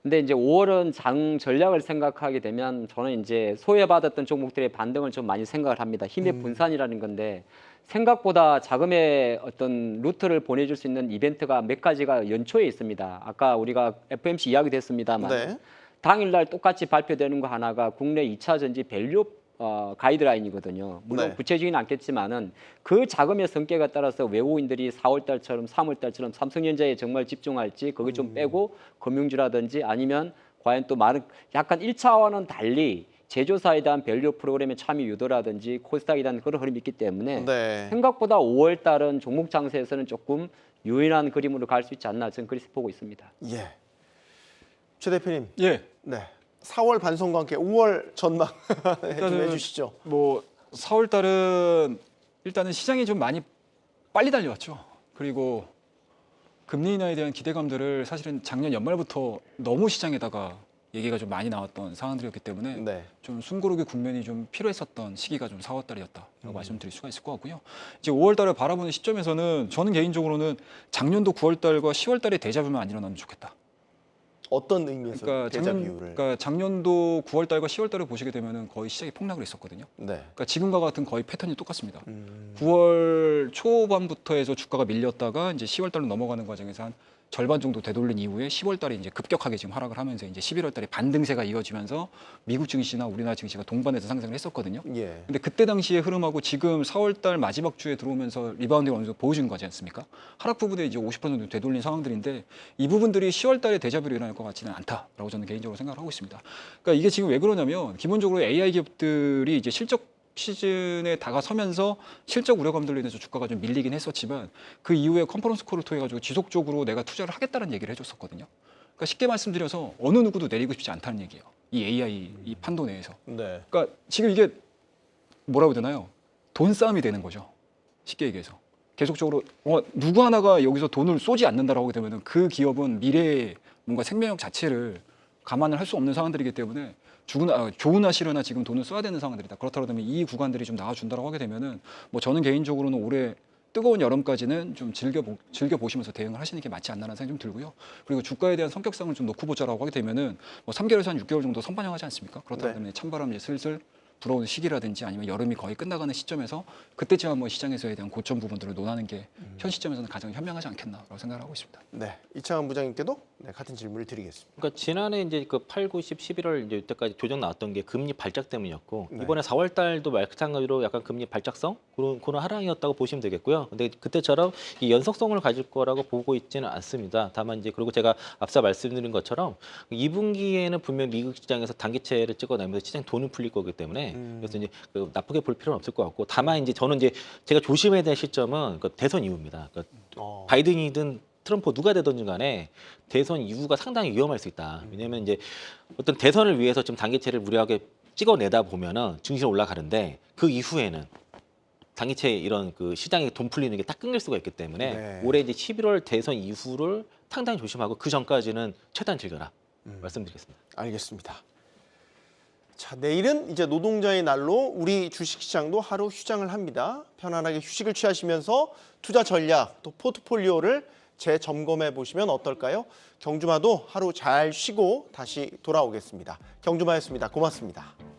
근데 이제 5월은 장 전략을 생각하게 되면 저는 이제 소외받았던 종목들의 반등을 좀 많이 생각을 합니다. 힘의 분산이라는 건데 생각보다 자금의 어떤 루트를 보내줄 수 있는 이벤트가 몇 가지가 연초에 있습니다. 아까 우리가 FMC 이야기됐습니다만 네. 당일날 똑같이 발표되는 거 하나가 국내 2차 전지 밸류 가이드라인이거든요. 물론 네. 구체적이는 않겠지만은 그 자금의 성격에 따라서 외국인들이 4월 달처럼 3월 달처럼 삼성전자에 정말 집중할지 거기 좀 빼고 금융주라든지 아니면 과연 또 많은 약간 1차와는 달리 제조사에 대한 밸류 프로그램의 참여 유도라든지 코스닥에 대한 그런 흐름이 있기 때문에 네. 생각보다 5월 달은 종목 장세에서는 조금 유연한 그림으로 갈 수 있지 않나 저는 그렇게 보고 있습니다. 예. 최 대표님. 예. 네. 4월 반성과 함께 5월 전망 좀 해주시죠. 뭐 4월 달은 일단은 시장이 좀 많이 빨리 달려왔죠. 그리고 금리 인하에 대한 기대감들을 사실은 작년 연말부터 너무 시장에다가 얘기가 좀 많이 나왔던 상황들이었기 때문에 네. 좀 숨고르기 국면이 좀 필요했었던 시기가 좀 4월 달이었다라고 말씀드릴 수가 있을 것 같고요. 이제 5월 달을 바라보는 시점에서는 저는 개인적으로는 작년도 9월 달과 10월 달에 대자뷰만 안 일어나면 좋겠다. 어떤 의미에서 그러니까 대자비율을? 작년도 9월 달과 10월 달을 보시게 되면은 거의 시장이 폭락을 했었거든요. 네. 그러니까 지금과 같은 거의 패턴이 똑같습니다. 9월 초반부터 해서 주가가 밀렸다가 이제 10월 달로 넘어가는 과정에서 한 절반 정도 되돌린 이후에 10월 달에 이제 급격하게 지금 하락을 하면서 이제 11월 달에 반등세가 이어지면서 미국 증시나 우리나라 증시가 동반해서 상승을 했었거든요. 예. 근데 그때 당시의 흐름하고 지금 4월 달 마지막 주에 들어오면서 리바운드가 어느 정도 보여주는 거지 않습니까? 하락 부분에 이제 50% 정도 되돌린 상황들인데 이 부분들이 10월 달에 대자뷰로 일어날 것 같지는 않다라고 저는 개인적으로 생각을 하고 있습니다. 그러니까 이게 지금 왜 그러냐면 기본적으로 AI 기업들이 이제 실적 시즌에 다가서면서 실적 우려감들로 인해서 주가가 좀 밀리긴 했었지만 그 이후에 컨퍼런스 콜을 통해 가지고 지속적으로 내가 투자를 하겠다는 얘기를 해줬었거든요. 그러니까 쉽게 말씀드려서 어느 누구도 내리고 싶지 않다는 얘기예요. 이 AI 이 판도 내에서. 네. 그러니까 지금 이게 뭐라고 해야 되나요? 돈 싸움이 되는 거죠. 쉽게 얘기해서. 계속적으로 누구 하나가 여기서 돈을 쏘지 않는다라고 하게 되면은 그 기업은 미래의 뭔가 생명력 자체를 감안을 할 수 없는 상황들이기 때문에 좋으나 싫으나 지금 돈을 써야 되는 상황들이다. 그렇다고 하면 이 구간들이 좀 나와준다고 하게 되면은 뭐 저는 개인적으로는 올해 뜨거운 여름까지는 좀 즐겨 보시면서 대응을 하시는 게 맞지 않나라는 생각이 좀 들고요. 그리고 주가에 대한 성격상을 좀 놓고 보자라고 하게 되면은 뭐 3개월에서 한 6개월 정도 선반영하지 않습니까? 그렇다고 하면 찬바람이 슬슬 불어오는 시기라든지 아니면 여름이 거의 끝나가는 시점에서 그때쯤 한번 시장에서에 대한 고점 부분들을 논하는 게 현 시점에서는 가장 현명하지 않겠나라고 생각을 하고 있습니다. 네. 이창환 부장님께도 같은 질문을 드리겠습니다. 그러니까 지난해 이제 그 8, 9, 10, 11월 이제 이때까지 조정 나왔던 게 금리 발작 때문이었고 네. 이번에 4월 달도 마찬가지로 약간 금리 발작성 그런 하락이었다고 보시면 되겠고요. 근데 그때처럼 이 연속성을 가질 거라고 보고 있지는 않습니다. 다만 이제 그리고 제가 앞서 말씀드린 것처럼 2분기에는 분명 미국 시장에서 단기채를 찍어내면서 시장 돈이 풀릴 거기 때문에 그래서 이제 나쁘게 볼 필요는 없을 것 같고 다만 이제 저는 이제 제가 조심해야 될 시점은 그 대선 이후입니다. 그러니까 바이든이든 트럼프 누가 되든지 간에 대선 이후가 상당히 위험할 수 있다. 왜냐하면 이제 어떤 대선을 위해서 지금 단기채를 무리하게 찍어내다 보면은 증시가 올라가는데 그 이후에는 단기채 이런 그 시장에 돈 풀리는 게 딱 끊길 수가 있기 때문에 네. 올해 이제 11월 대선 이후를 상당히 조심하고 그 전까지는 최대한 즐겨라 말씀드리겠습니다. 알겠습니다. 자, 내일은 이제 노동자의 날로 우리 주식시장도 하루 휴장을 합니다. 편안하게 휴식을 취하시면서 투자 전략 또 포트폴리오를 재점검해 보시면 어떨까요? 경주마도 하루 잘 쉬고 다시 돌아오겠습니다. 경주마였습니다. 고맙습니다.